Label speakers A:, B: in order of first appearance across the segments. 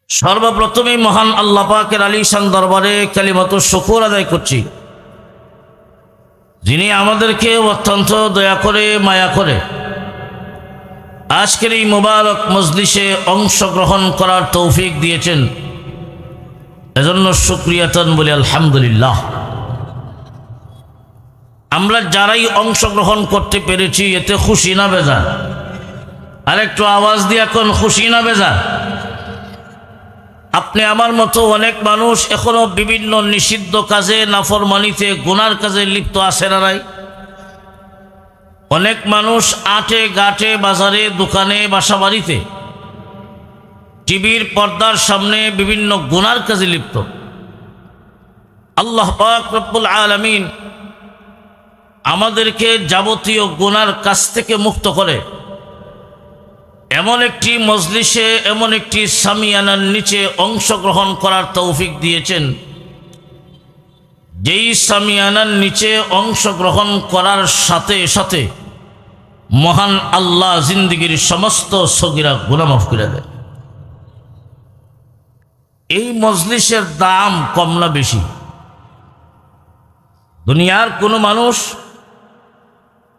A: সর্বপ্রথমে মহান আল্লাহ পাকের আলিশান দরবারে কালিমাতুশ শুকর আদায় করছি, যিনি আমাদেরকে অত্যন্ত দয়া করে মায়া করে আজকের এই মুবারক মজলিসে অংশগ্রহণ করার তৌফিক দিয়েছেন। এজন্য শুকরিয়াতান বলি আলহামদুলিল্লাহ। আমরা যারাই অংশগ্রহণ করতে পেরেছি এতে খুশি না বেজার? আরেকটু আওয়াজ দিয়ে এখন খুশি না বেজার? আপনি আমার মতো অনেক মানুষ এখনো বিভিন্ন নিষিদ্ধ কাজে, নাফরমানিতে, গুনার কাজে লিপ্ত আছে না নাই? অনেক মানুষ আটে ঘাটে, বাজারে, দোকানে, বাসা বাড়িতে, টিভির পর্দার সামনে বিভিন্ন গুনার কাজে লিপ্ত। আল্লাহ পাক রব্বুল আলামিন আমাদেরকে যাবতীয় গুনার কাছ থেকে মুক্ত করে এমন একটি মজলিসে, এমন একটি সামিয়ানার নিচে অংশগ্রহণ করার তৌফিক দিয়েছেন, যেই সামিয়ানার নিচে অংশগ্রহণ করার সাথে সাথে মহান আল্লাহ জিন্দেগীর সমস্ত সগীরা গুনাহ মাফ করে দেয়। এই মজলিসের দাম কম না বেশি? দুনিয়ার কোনো মানুষ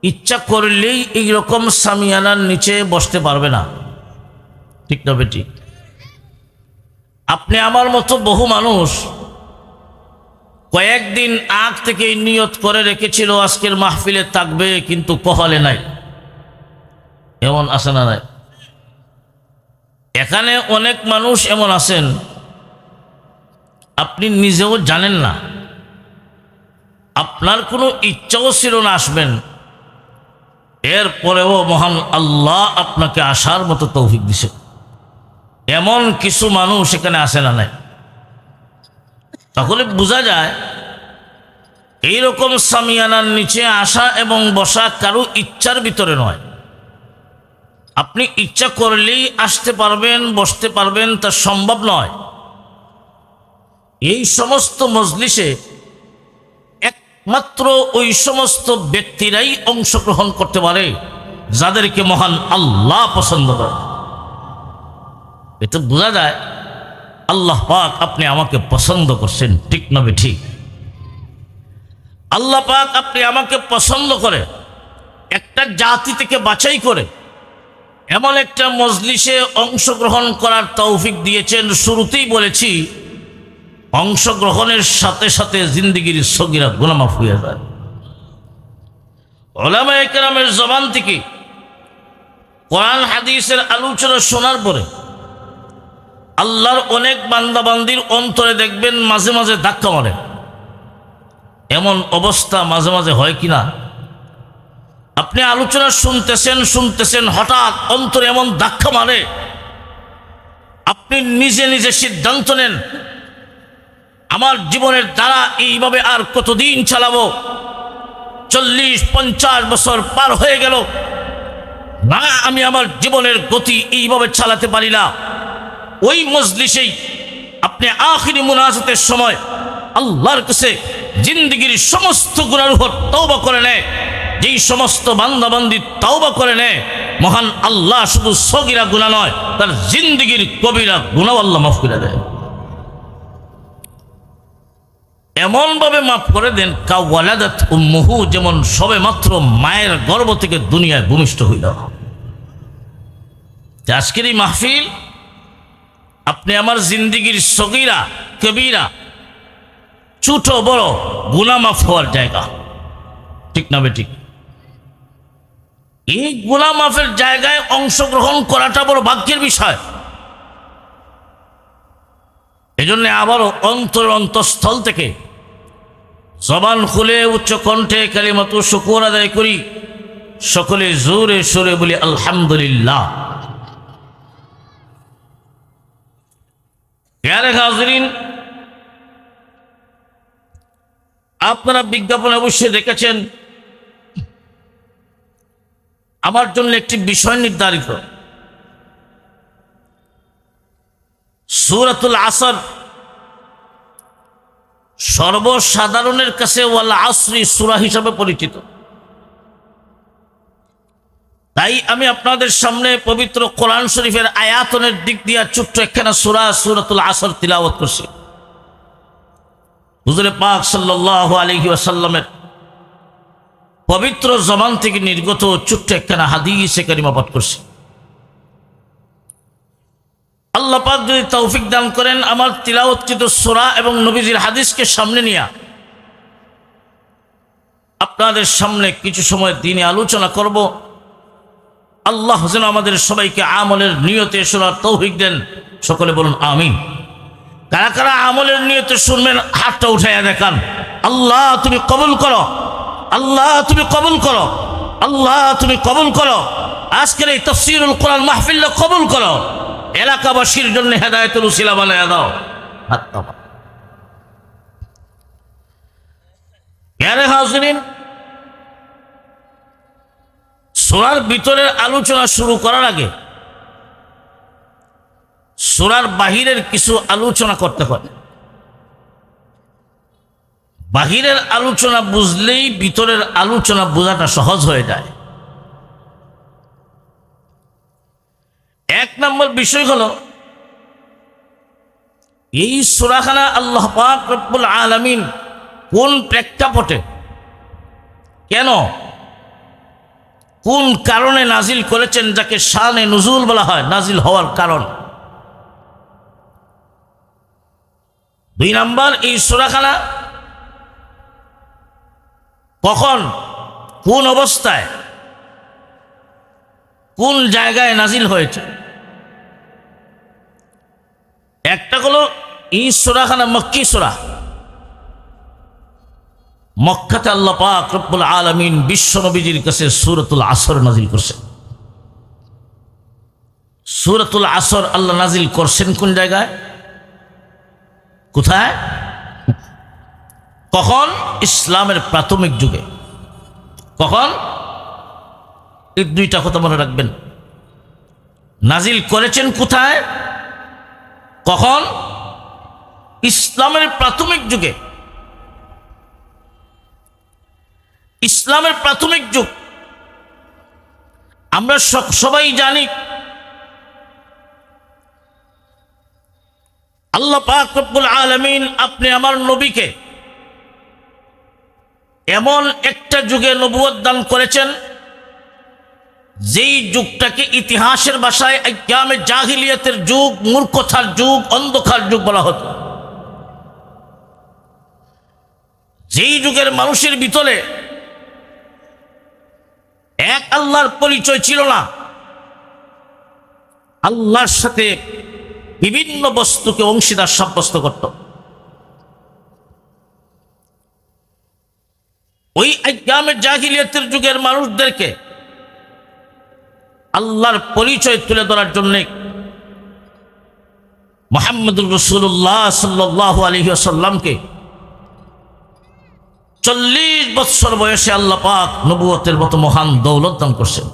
A: ইচ্ছা করলেই এইরকম সামিয়ানার নিচে বসতে পারবে না, ঠিক না বেটি? আপনি আমার মতো বহু মানুষ কয়েকদিন আগ থেকে নিয়ত করে রেখেছিল আজকের মাহফিলে থাকবে, কিন্তু কপালে নাই। এমন আছে না নাই? এখানে অনেক মানুষ এমন আছেন আপনি নিজেও জানেন না, আপনার কোনো ইচ্ছাও ছিল না আসবেন, এরপরেও মহান আল্লাহ আপনাকে আসার মতো তৌফিক দিছে। এমন কিছু মানুষ এখানে আসে না নাই? তাহলে বোঝা যায় এইরকম সামিয়ানার নিচে আসা এবং বসা কারো ইচ্ছার ভিতরে নয়। আপনি ইচ্ছা করলেই আসতে পারবেন, বসতে পারবেন, তা সম্ভব নয়। এই সমস্ত মজলিসে একমাত্র ওই সমস্ত ব্যক্তিরাই অংশগ্রহণ করতে পারে যাদেরকে মহান আল্লাহ পছন্দ করে। এতে বোঝা যায় আল্লাহ পাক আপনি আমাকে পছন্দ করছেন, ঠিক না ঠিক? আল্লাহ পাক আপনি আমাকে পছন্দ করে একটা জাতি থেকে বাছাই করে এমন একটা মজলিসে অংশগ্রহণ করার তৌফিক দিয়েছেন। শুরুতেই বলেছি, অংশগ্রহণের সাথে সাথে জিন্দেগীর সগীরা গুনাহ মাফ হয়ে যায়। উলামায়ে কেরামের জবান থেকে কোরআন হাদিসের আলোচনা শোনার পরে আল্লাহর অনেক বান্দাবান্দির অন্তরে দেখবেন মাঝে মাঝে ধাক্কা মারে। এমন অবস্থা মাঝে মাঝে হয় কিনা? আপনি আলোচনা শুনতেছেন, হঠাৎ অন্তরে এমন ধাক্কা মারে, আপনি নিজে নিজে সিদ্ধান্ত নেন, আমার জীবনের দ্বারা এইভাবে আর কতদিন চালাবো? 40-50 বছর পার হয়ে গেল, না আমি আমার জীবনের গতি এইভাবে চালাতে পারি না। ওই মজলিসেই আপনি আখিরি মুনাজাতের সময় আল্লাহর কাছে জিন্দেগীর সমস্ত গুনার উপর তওবা করে নেয়। যেই সমস্ত বান্দাবান্দি তওবা করে নেয়, মহান আল্লাহ শুধু সগীরা গুনাহ নয়, তার জিন্দেগীর কবিরা গুনাহ আল্লাহ মাফ করে দেয়। এমনভাবে মাফ করে দেন কাওয়ালাদাত উম্মুহু, যেমন সবে মাত্র মায়ের গর্ভ থেকে দুনিয়ায় ভূমিষ্ঠ হইল। আজকের এই মাহফিল আপনি আমার জিন্দেগীর সগীরা কবিরা, ছোট বড় গুনাহ মাফ হওয়ার জায়গা, ঠিক না বেঠিক? এই গুনাহ মাফের জায়গায় অংশগ্রহণ করাটা বড় ভাগ্যের বিষয়। এজন্য আবারও অন্তঃস্থল থেকে জবান খুলে উচ্চ কণ্ঠে কালিমাতুশ শুকর আদায় করি, সকলে জোরে সোরে বলি আলহামদুলিল্লাহ। প্যারে হাজরিন, আপনারা বিজ্ঞাপন অবশ্যই দেখেছেন, আমার জন্য একটি বিষয় নির্ধারিত। সূরাতুল আসর সর্বসাধারণের কাছে ওয়াল আসরি সূরা হিসাবে পরিচিত। তাই আমি আপনাদের সামনে পবিত্র কোরআন শরীফের আয়াতনের দিক দিয়ে ছোট্ট একখানা সূরাতুল আসর তিলাওয়াত করছি। হুজুরে পাক সাল্লাল্লাহু আলাইহি ওয়াসাল্লামের পবিত্র জবান থেকে নির্গত ছোট্ট একখানা হাদিসে কারিমা পাঠ করছি। আল্লাহ পাক যদি তৌফিক দান করেন, আমার তিলাওয়াতকৃত সূরা এবং নবীজির হাদিসকে সামনে নিয়ে আপনাদের সামনে কিছু সময় দিনে আলোচনা করব। আল্লাহ যেন আমাদের সবাইকে আমলের নিয়তে শোনার তৌফিক দেন। সকলে বলুন আমিন। কারা কারা আমলের নিয়তে শুনবেন হাতটা উঠাইয়া দেখান। আল্লাহ তুমি কবুল করো, আল্লাহ তুমি কবুল করো, আল্লাহ তুমি কবুল করো। আজকের এই তাফসীরুল কোরআন মাহফিলটা কবুল করো। এলাকাবাসীর জন্য হেদায়েতুল উসিলা বানায়া দাও। প্যারে হাজরিন, সূরার ভিতরের আলোচনা শুরু করার আগে সূরার বাহিরের কিছু আলোচনা করতে হয়। বাহিরের আলোচনা বুঝলেই ভিতরের আলোচনা বোঝাটা সহজ হয়ে যায়। এক নম্বর বিষয় হলো, এই সূরাখানা আল্লাহ পাক রব্বুল আলামিন কোন প্রেক্ষাপটে, কেন, কোন কারণে নাজিল করেছেন, যাকে শানে নুজুল বলা হয়, নাজিল হওয়ার কারণ। দুই নাম্বার, এই সূরাখানা কখন, কোন অবস্থায়, কোন জায়গায় নাজিল হয়েছে। একটা হলো এই সূরাখানা মক্কি সূরা। মক্কাতে আল্লাহ পাক রব্বুল আলামিন বিশ্ব নবীজির কাছে সূরাতুল আসর নাজিল করছেন। সূরাতুল আসর আল্লাহ নাজিল করছেন কোন জায়গায়, কোথায়, কখন? ইসলামের প্রাথমিক যুগে। কখন? এই দুইটা কথা মনে রাখবেন। নাজিল করেছেন কোথায়, কখন? ইসলামের প্রাথমিক যুগে। ইসলামের প্রাথমিক যুগ আমরা সবাই জানি। আল্লাহ পাক রব্বুল আলামিন আপনি আমার নবীকে এমন একটা যুগে নবুয়ত দান করেছেন, যেই যুগটাকে ইতিহাসের ভাষায় আইয়ামে জাহিলিয়াতের যুগ, মূর্খতার যুগ, অন্ধকার যুগ বলা হতো। যেই যুগের মানুষের ভিতরে এক আল্লাহর পরিচয় ছিল না, আল্লাহর সাথে বিভিন্ন বস্তুকে অংশীদার সাব্যস্ত করত। ওই আইয়ামে জাহিলিয়াতের যুগের মানুষদেরকে আল্লাহর পরিচয় তুলে ধরার জন্য মুহাম্মদুর রাসূলুল্লাহ সাল্লাল্লাহু আলাইহি ওয়াসাল্লামকে 40 বছর বয়সে আল্লাহ পাক নবুয়তের মতো মহান দৌলত দান করছেন।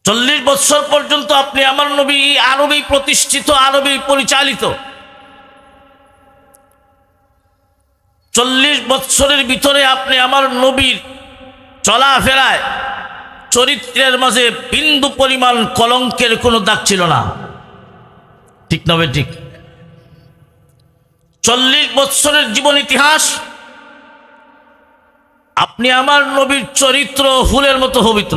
A: 40 বছর পর্যন্ত আপনি আমার নবী আরবি প্রতিষ্ঠিত, আরবি পরিচালিত। 40 বছরের ভিতরে আপনি আমার নবীর চলাফেরায়, চরিত্রের মাঝে বিন্দু পরিমাণ কলঙ্কের কোনো দাগ ছিল না। ঠিক না ভাই? ঠিক। 40 বছরের জীবন ইতিহাস আপনি আমার নবীর চরিত্র ফুলের মতো পবিত্র।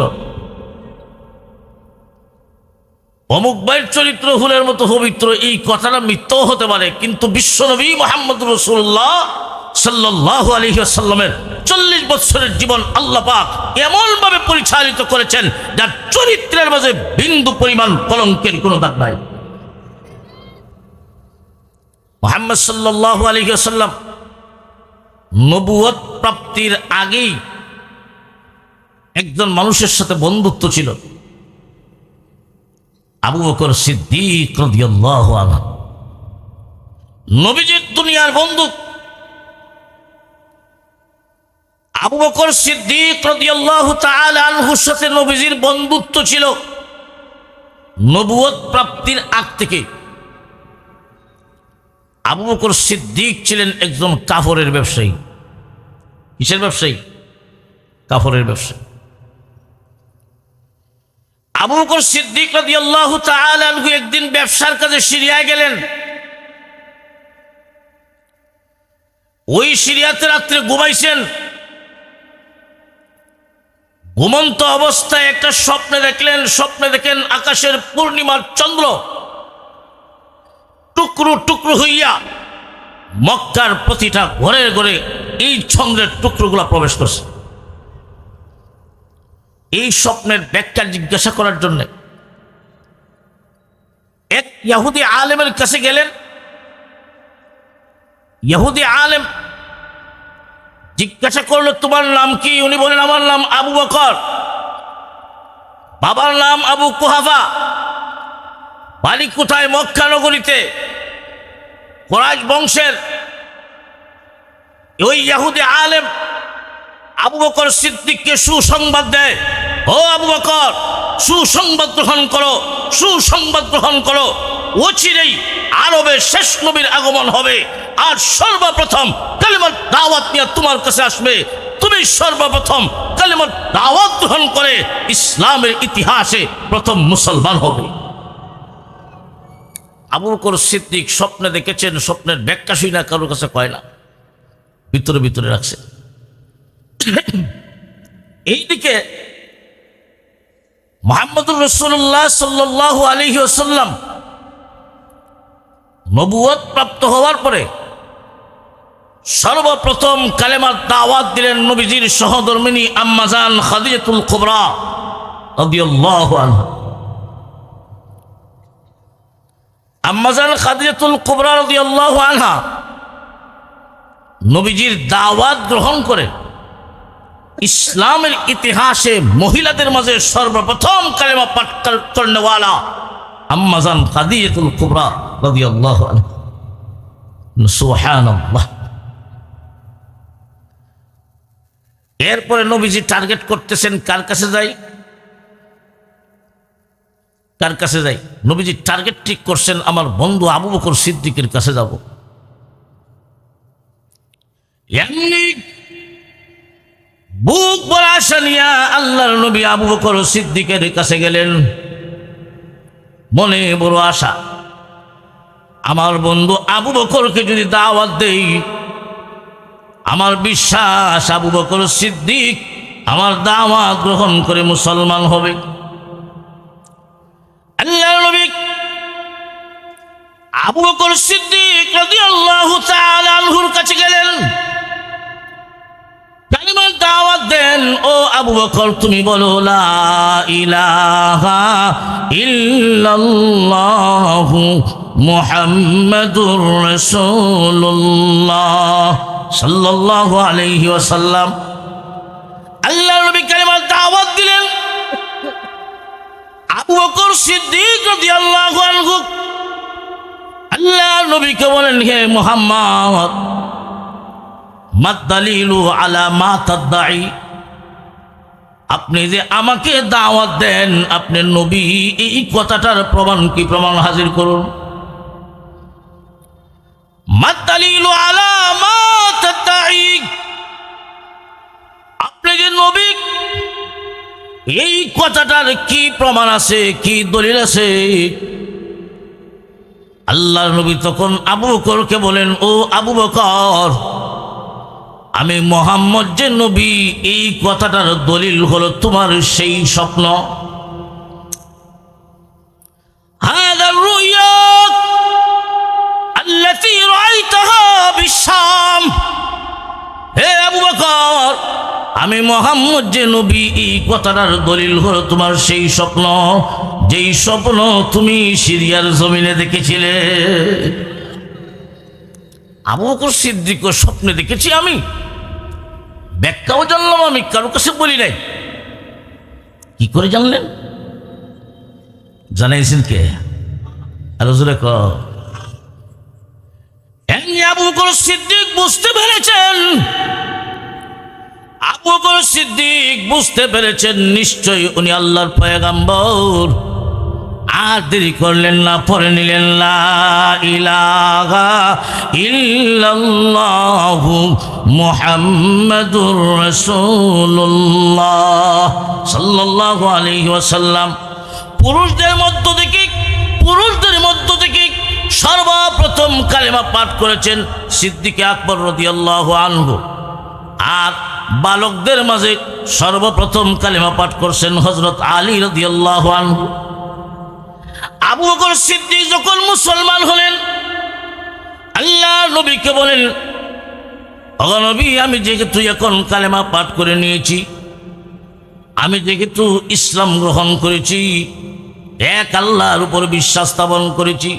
A: অমুক ভাইয়ের চরিত্র ফুলের মতো পবিত্র, এই কথাটা মিথ্যাও হতে পারে, কিন্তু বিশ্বনবী মুহাম্মদুর রাসূলুল্লাহ সাল্লাল্লাহু আলাইহি ওয়াসাল্লামের 40 বছরের জীবন আল্লাহ পাক এমন ভাবে পরিচালিত করেছেন, যার চরিত্রের মাঝে বিন্দু পরিমাণ কলঙ্কের কোনো দাগ নাই। মুহাম্মদ সাল্লাল্লাহু আলাইহি ওয়াসাল্লাম নবুয়ত প্রাপ্তির আগেই একজন মানুষের সাথে বন্ধুত্ব ছিল, আবু বকর সিদ্দিক রাদিয়াল্লাহু আনহু। নবীজির দুনিয়ার বন্ধু আবু বকর সিদ্দিক রাদিয়াল্লাহু তাআলা আনহুর সাথে নবীজির বন্ধুত্ব ছিল নবুয়ত প্রাপ্তির আগ থেকে। আবু বকর সিদ্দিক ছিলেন একজন কাপড়ের ব্যবসায়ী। কিসের ব্যবসায়ী? কাপড়ের ব্যবসা। আবু বকর সিদ্দিক রাদিয়াল্লাহু তাআলা আনহু একদিন ব্যবসার কাজে সিরিয়ায় গেলেন। ওই সিরিয়াতে রাত্রে ঘুমাইছেন। ঘুমন্ত অবস্থায় একটা স্বপ্নে দেখলেন। স্বপ্নে দেখেন আকাশের পূর্ণিমার চন্দ্র টুকরো টুকরো হইয়া মক্কার প্রতিটা ঘরে ঘরে এই চন্দ্রের টুকরোগুলা প্রবেশ করছে। এই স্বপ্নের ব্যাখ্যা জিজ্ঞাসা করার জন্য এক ইহুদি আলেমের কাছে গেলেন। ইহুদি আলেম জিজ্ঞাসা করলো, তোমার নাম কি? উনি বলেন, আমার নাম আবু বকর, বাবার নাম আবু কুহাফা, বাড়ি কোথায়? মক্কা নগরীতে, কুরাইশ বংশের। ওই ইহুদি আলেম আবু বকর সিদ্দিককে সুসংবাদ দেয়, ও আবু বকর, সুসংবাদ গ্রহণ করো, সুসংবাদ গ্রহণ করো, অচিরেই আরবের শেষ নবীর আগমন হবে, আর সর্বপ্রথম কালিমার দাওয়াত নিয়ে তোমার কাছে আসবে। তুমি সর্বপ্রথম কালিমার দাওয়াত গ্রহণ করে ইসলামের ইতিহাসে প্রথম মুসলমান হবে। আবু বকর সিদ্দিক স্বপ্নে দেখেছেন, স্বপ্নের ব্যাখ্যা শুই না, কারোর কাছে কয় না, ভিতরে ভিতরে রাখছে। এইদিকে মুহাম্মদুর রাসূলুল্লাহ সাল্লাল্লাহু আলাইহি ওয়াসাল্লাম নবুয়ত প্রাপ্ত হওয়ার পরে সর্বপ্রথম কালেমার দাওয়াত দিলেন নবীজির সহধর্মিনী আম্মাজান খাদিজাতুল কুবরা রাদিয়াল্লাহু আনহা। আম্মাজান খাদিজাতুল কুবরা রাদিয়াল্লাহু আনহা নবীজির দাওয়াত গ্রহণ করে ইসলামের ইতিহাসে মহিলাদের মাঝে সর্বপ্রথম কালেমা পাঠ করনেওয়ালা আম্মাজান খাদিজাতুল কুবরা রাদিয়াল্লাহু আনহা। সুবহানাল্লাহ। এরপরে নবীজি টার্গেট করতেছেন কার কাছে যাই, কার কাছে যাই? নবীজি টার্গেট ঠিক করছেন আমার বন্ধু আবু বকর সিদ্দিকের কাছে যাব। এমনি বুক ভরা আশা নিয়া আল্লাহর নবী আবু বকর সিদ্দিকের কাছে গেলেন। মনে বড় আশা, আমার বন্ধু আবু বকরকে যদি দাওয়াত দেই, আমার বিশ্বাস আবু বকর সিদ্দিক আমার দাওয়াত গ্রহণ করে মুসলমান হবে। আল্লাহর নবী আবু বকর সিদ্দিক রাদিয়াল্লাহু তাআলা আনহুর কাছে গেলেন। কালিমার দাওয়াত দেন, ও আবু বকর তুমি বলো লা ইলাহা ইল্লাল্লাহু মুহাম্মাদুর রাসূলুল্লাহ সাল্লাল্লাহু আলাইহি ওয়াসাল্লাম। আল্লাহর নবী কালিমার দাওয়াত দিলেন। আবু বকর সিদ্দিক রাদিয়াল্লাহু আনহু আল্লাহর নবীকে বলেন, হে মুহাম্মদ, মাদ-দালিলু আলা মা তাদঈ, আপনি যে আমাকে দাওয়াত দেন আপনি নবী, এই কথাটার প্রমাণ কি? প্রমাণ হাজির করুন। মাদ-দালিলু আলা মা তাদঈ, আপনি যে নবী, এই কথাটার কি প্রমাণ আছে, কি দলিল আছে? আল্লাহর নবী তখন আবু বকরকে বলেন, ও আবু বকর, আমি মুহাম্মদ যে নবী, এই কথাটার দলিল হলো তোমার সেই স্বপ্ন। হাযা রুয়া আল্লাতী রাআইতাহা বিশাম। হে আবু বকর, আমি মুহাম্মদ যে নবী, এই কথাটার দলিল হলো তোমার সেই স্বপ্ন, যেই স্বপ্ন তুমি সিরিয়ার জমিনে দেখেছিলে। আবু বকর সিদ্দিক স্বপ্নে দেখেছি আমি, ব্যাখ্যাও জানলাম আমি, কারো কাছে বলি নাই। কি করে জানলেন? জানাইছেন কে? আর হুজুরে ক আবু বকর সিদ্দিক বুঝতে পেরেছেন, আবু বকর সিদ্দিক বুঝতে পেরেছেন নিশ্চয়ই উনি আল্লাহর পয়গম্বর, আর দেরি করলেন না, পড়ে নিলেন লা ইলাহা ইল্লাল্লাহু মুহাম্মাদুর রাসূলুল্লাহ সাল্লাল্লাহু আলাইহি ওয়াসাল্লাম। পুরুষদের মধ্য থেকে সর্বপ্রথম কালেমা পাঠ করেছেন সিদ্দিক আকবর রাদিয়াল্লাহু আনহু। আর বালকদের মাঝে সর্বপ্রথম কালেমা পাঠ করছেন হযরত আলী রাদিয়াল্লাহু আনহু। আবু বকর সিদ্দিক যখন মুসলমান হলেন, আল্লাহ নবীকে বলেন, ওগো নবী, আমি যেহেতু এখন কালেমা পাঠ করে নিয়েছি, আমি যেহেতু ইসলাম গ্রহণ করেছি, এক আল্লাহর উপর বিশ্বাস স্থাপন করেছি,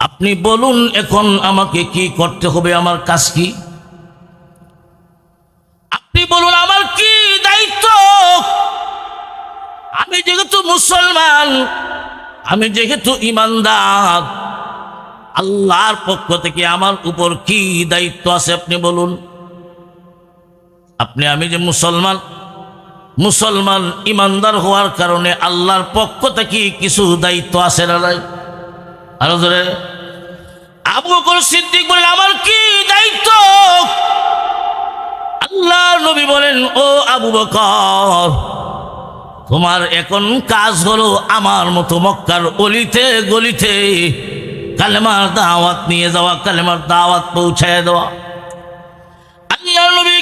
A: আপনি বলুন এখন আমাকে কি করতে হবে, আমার কাজ কি? আপনি বলুন আমার কি দায়িত্ব? আমি যেহেতু মুসলমান, আমি যেহেতু ইমানদার, আল্লাহর পক্ষ থেকে আমার উপর কি দায়িত্ব আছে আপনি বলুন। আমি যে মুসলমান ইমানদার হওয়ার কারণে আল্লাহর পক্ষ থেকে কিছু দায়িত্ব আছে না নাই? আরো জোরে। আবু বকর সিদ্দিক বলেন, আমার কি দায়িত্ব? আল্লাহ নবী বলেন, ও আবু বকর, তোমার এখন কাজ হলো আমার মতো মক্কার অলিতে গলিতে কালেমার দাওয়াত নিয়ে যাওয়া, কালেমার দাওয়াত পৌঁছায় দেওয়া। আল্লাহ নবী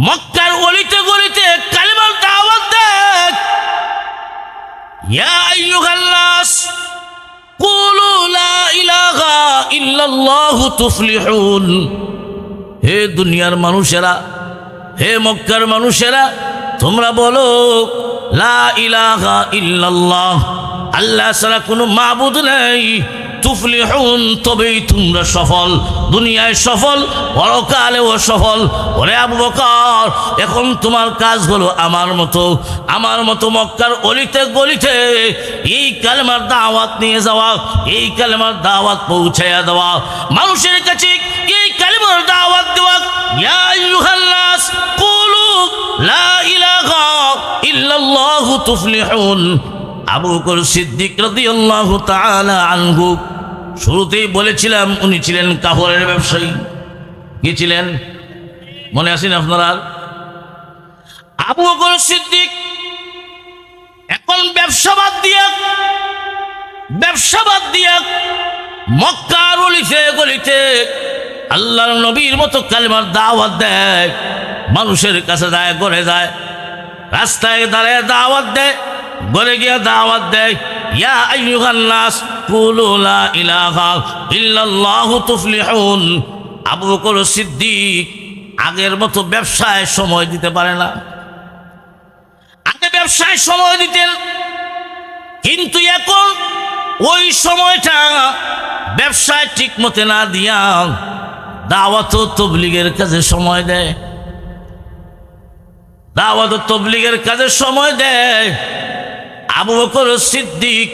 A: মক্কার অলিতে গলিতে কালেমার দাওয়াত দেন। ইয়া আইয়ুহান নাস কুলু লা ইলাহা ইল্লাল্লাহু তুফলিহুন। হে দুনিয়ার মানুষেরা, হে মক্কার মানুষেরা, তোমরা বলো লা ইলাহা ইল্লাল্লাহ, আল্লাহ ছাড়া কোনো মাবুদ নেই। তুফলিহুন, তবেই তোমরা সফল, দুনিয়ায় সফল, পরকালেও সফল। ওরে আবু বকর, এখন তোমার কাজ হলো আমার মতো মক্কার অলিতে গলিতে এই কালেমার দাওয়াত নিয়ে যাওয়া, এই কালেমার দাওয়াত পৌঁছাইয়া দেওয়া, মানুষের কাছে এই কালেমার দাওয়াত দেওয়া। ইয়া আইয়ুহান নাস কুলু লা ইলাহা ইল্লাল্লাহু তুফলিহুন। আবু বকর সিদ্দিক রাদিয়াল্লাহু তাআলা আনহু, শুরুতেই বলেছিলাম উনি ছিলেন কাপড়ের ব্যবসায়ী। কি ছিলেন মনে আছেন আপনারা? আবু বকর সিদ্দিক এখন ব্যবসা বাদ দিয়া মক্কার অলিতে গলিতে আল্লাহর নবীর মতো কালেমার দাওয়াত দেয়, মানুষের কাছে যায়, ঘরে যায়, রাস্তায় দাঁড়ায় দাওয়াত দেয়, ঘরে গিয়া দাওয়াত দেয়। ইয়া আইয়ুহান নাস কুলু লা ইলাহা ইল্লাল্লাহু তুফলিহুন। আবু বকর সিদ্দিক আগের মতো ব্যবসায় সময় দিতে পারে না। আগে ব্যবসায় সময় দিতেন, কিন্তু এখন ওই সময়টা ব্যবসায় ঠিক মতে না দিয়া দাওয়াত ও তাবলীগের কাজে সময় দেয়, দাওয়াত ও তাবলীগের কাজে সময় দেয়। আবু বকর সিদ্দিক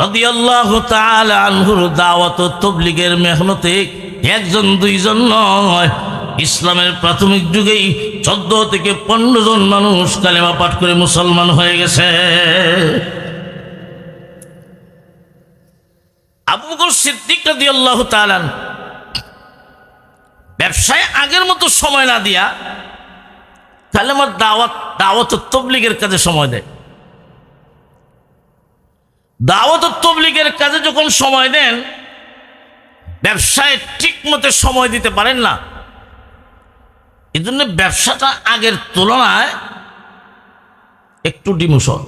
A: রাদিয়াল্লাহু তাআলা আনহুর দাওয়াত ও তাবলীগের মেহনতে একজন দুইজন নয়, ইসলামের প্রাথমিক যুগেই 14 থেকে 15 জন মানুষ কালেমা পাঠ করে মুসলমান হয়ে গেছে। আবু বকর সিদ্দিক রাদিয়াল্লাহু তাআলা ব্যবসায় আগের মতো সময় না দিয়া কালেমার দাওয়াত ও তাবলীগের কাজে সময় দেয়। দাওয়াত ও তাবলীগের কাজে যখন সময় দেন, ব্যবসায় ঠিক মতো সময় দিতে পারেন না। এই জন্য ব্যবসাটা আগের তুলনায় একটু ডিমোশন,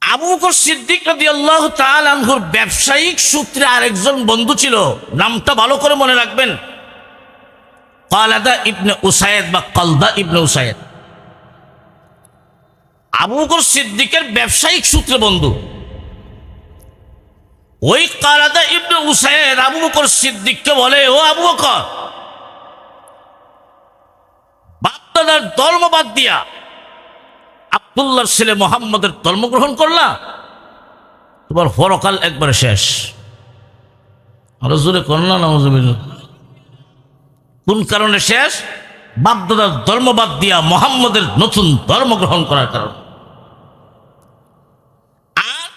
A: আবু বকর সিদ্দিক রাদিয়াল্লাহু তাআলা আনহুর ব্যবসায়িক সূত্রে আরেকজন বন্ধু ছিল, নামটা ভালো করে মনে রাখবেন, কালাদা ইবনে উসাইদ বা কালদা ইবনে উসাইদ। আবু বকর সিদ্দিকের ব্যবসায়িক সূত্রে বন্ধু। ওই কালাদা ইবনে উসাইদ আবু বকর সিদ্দিককে বলে, ও আবু বকর, বাপদাদার ধর্ম বাদ দিয়া আব্দুল্লাহর ছেলে মুহাম্মদের ধর্ম গ্রহণ করলা, তোমার পরকাল একবারে শেষ। আরো জোরে করলা না? কোন কারণে শেষ? বাপদাদার ধর্ম বাদ দিয়া মোহাম্মদের নতুন ধর্ম গ্রহণ করার কারণে। আর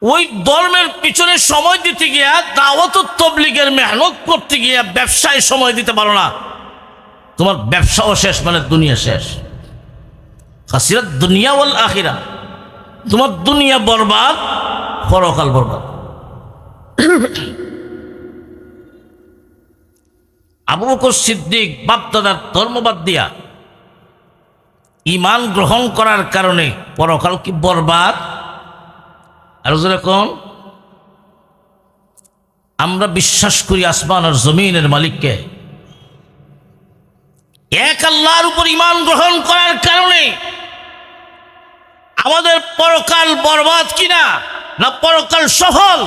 A: ওই ধর্মের পিছনে সময় দিতে গিয়া, দাওয়াত তাবলীগের মেহনত করতে গিয়া ব্যবসায় সময় দিতে পারো না, তোমার ব্যবসাও শেষ, মানে দুনিয়া শেষ। খাসিরাত দুনিয়া ওয়াল আখিরা, তোমার দুনিয়া বরবাদ, পরকাল বরবাদ। আবু বকর সিদ্দিক বাপদাদার ধর্মবাদ দিয়া ঈমান গ্রহণ করার কারণে পরকাল কি বরবাদ? আর যেরকম আমরা বিশ্বাস করি আসমান আর জমিনের মালিককে, এক আল্লাহর উপর ঈমান গ্রহণ করার কারণে আমাদের পরকাল বরবাদ কিনা, না পরকাল সফল?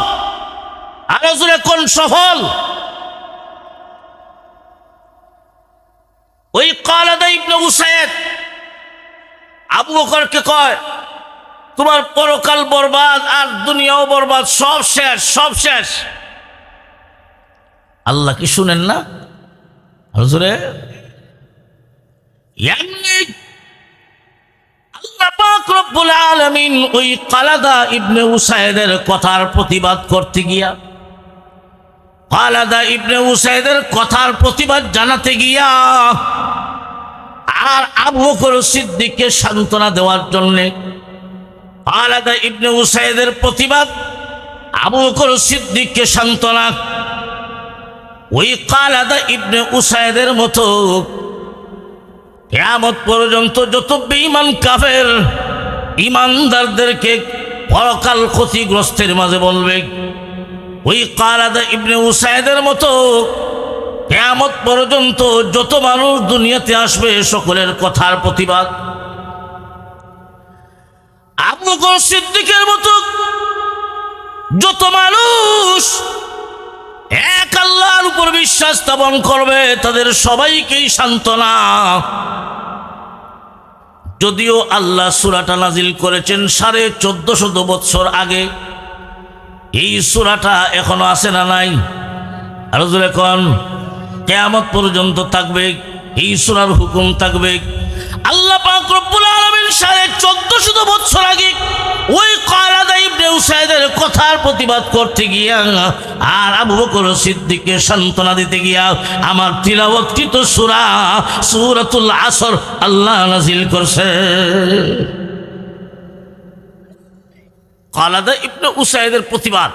A: আর যেরকম সফল। ওই কালাদা ইবনে উসাইদ আবু বকরকে কয়, তোমার পরকাল বরবাদ আর দুনিয়াও বরবাদ, সব শেষ, সব শেষ। আল্লাহ কি শুনেন না? হুজুরে আল্লাহ পাক রব্বুল আলামিন ওই কালাদা ইবনে উসাইদের কথার প্রতিবাদ করতে গিয়া, কালাদা ইবনে উসাইদের কথার প্রতিবাদ জানাতে গিয়া আর আবু বকর সিদ্দিককে সান্ত্বনা দেওয়ার জন্যে, কালাদা ইবনে উসাইদের প্রতিবাদ, আবু বকর সিদ্দিককে সান্ত্বনা, ওই কালাদা ইবনে উসাইদের মতো কিয়ামত পর্যন্ত যত বেঈমান কাফের ঈমানদারদেরকে পরকাল ক্ষতিগ্রস্তের মাঝে বলবে, ওই কালাদা ইবনে উসাইদের মতো কিয়ামত পর্যন্ত যত মানুষ দুনিয়াতে আসবে সকলের কথার প্রতিবাদ, আবু বকর সিদ্দিকের মতো যত মানুষ এক আল্লাহর উপর বিশ্বাস স্থাপন করবে তাদের সবাইকেই সান্ত্বনা। যদিও আল্লাহ সূরাটা নাজিল করেছেন 1450 বছর আগে, এই সূরাটা এখনো আছে না নাই? আর যখন কিয়ামত পর্যন্ত থাকবে, এই সূরার হুকুম থাকবে। আল্লাহ পাক রব্বুল আলামিন 1450 বছর আগে ওই কালাদা ইবনে উসাইদের কথার প্রতিবাদ করতে গিয়া আর আবু বকর সিদ্দিককে সান্ত্বনা দিতে গিয়া আমার তিলাওয়াতকৃত সূরা সূরাতুল আসর আল্লাহ নাজিল করছে। কালাদা ইবনে উসাইদের প্রতিবাদ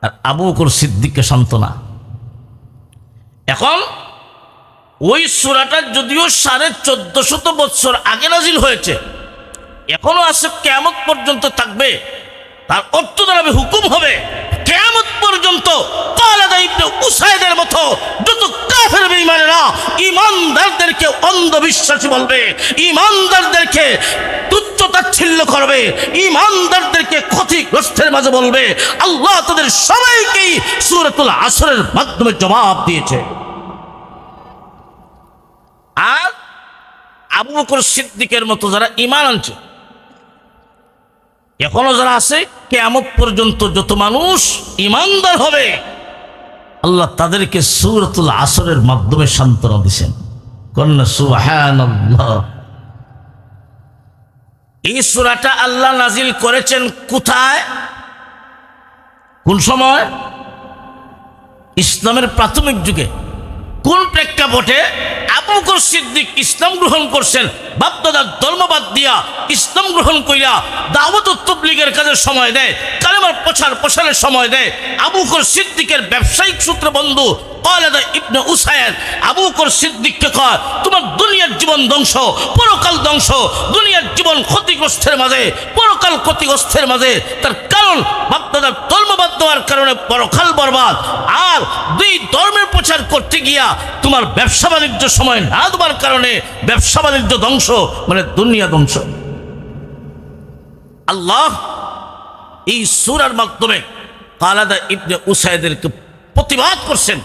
A: আর আবু বকর সিদ্দিককে সান্ত্বনা। এখন ওই সূরাটা যদিও 1450 বছর আগে নাজিল হয়েছে, এখনো আছে, কিয়ামত পর্যন্ত থাকবে, তার অর্থ দাঁড়াবে, হুকুম হবে কিয়ামত পর্যন্ত কালাদা ইবনে উসাইদের মতো যত কাফের বেঈমানেরা ঈমানদারদেরকে অন্ধবিশ্বাসী বলবে, ঈমানদারদেরকে তুচ্ছ-তাচ্ছিল্য করবে, ঈমানদারদেরকে ক্ষতিগ্রস্তের মাঝে বলবে, আল্লাহ তাদের সবাইকেই সূরাতুল আসরের মাধ্যমে জবাব দিয়েছে। আর আবু বকর সিদ্দিকের মতো যারা ঈমান আনছে, এখনো যারা আছে, কিয়ামত পর্যন্ত যত মানুষ ঈমানদার হবে আল্লাহ তাদেরকে সূরাতুল আসরের মাধ্যমে সান্ত্বনা দিয়েছেন। কন্যা সুবহানাল্লাহ। এই সূরাটা আল্লাহ নাজিল করেছেন কোথায়, কোন সময়? ইসলামের প্রাথমিক যুগে। কোন প্রেক্ষাপটে আবু বকর সিদ্দিক ইসলাম গ্রহণ করছেন? বাপদাদার ধর্মবাদ দিয়া ইসলাম গ্রহণ কইরা দাওয়াত ও তাবলীগের কাজে সময় দেয়, কালেমার প্রসারের সময় দেয়। আবু বকর সিদ্দিকের ব্যবসায়িক সূত্র বন্ধু কালাদা ইবনে উসাইদ আবু বকর সিদ্দিককে কয়, তোমার দুনিয়ার জীবন ধ্বংস, পরকাল ধ্বংস, দুনিয়ার জীবন ক্ষতিগ্রস্তের মাঝে, পরকাল ক্ষতিগ্রস্তের মাঝে। তার কারণ বাপদাদার ধর্মবাদ দেওয়ার কারণে পরকাল বরবাদ, আর দুই ধর্মের প্রচার করতে গিয়া তোমার ব্যবসা বাণিজ্য সময় না দেওয়ার কারণে ব্যবসা বাণিজ্য ধ্বংস, মানে দুনিয়া ধ্বংস। আল্লাহ এই সূরার মাধ্যমে কালাদা ইবনে উসাইদেরকে প্রতিবাদ করছেন।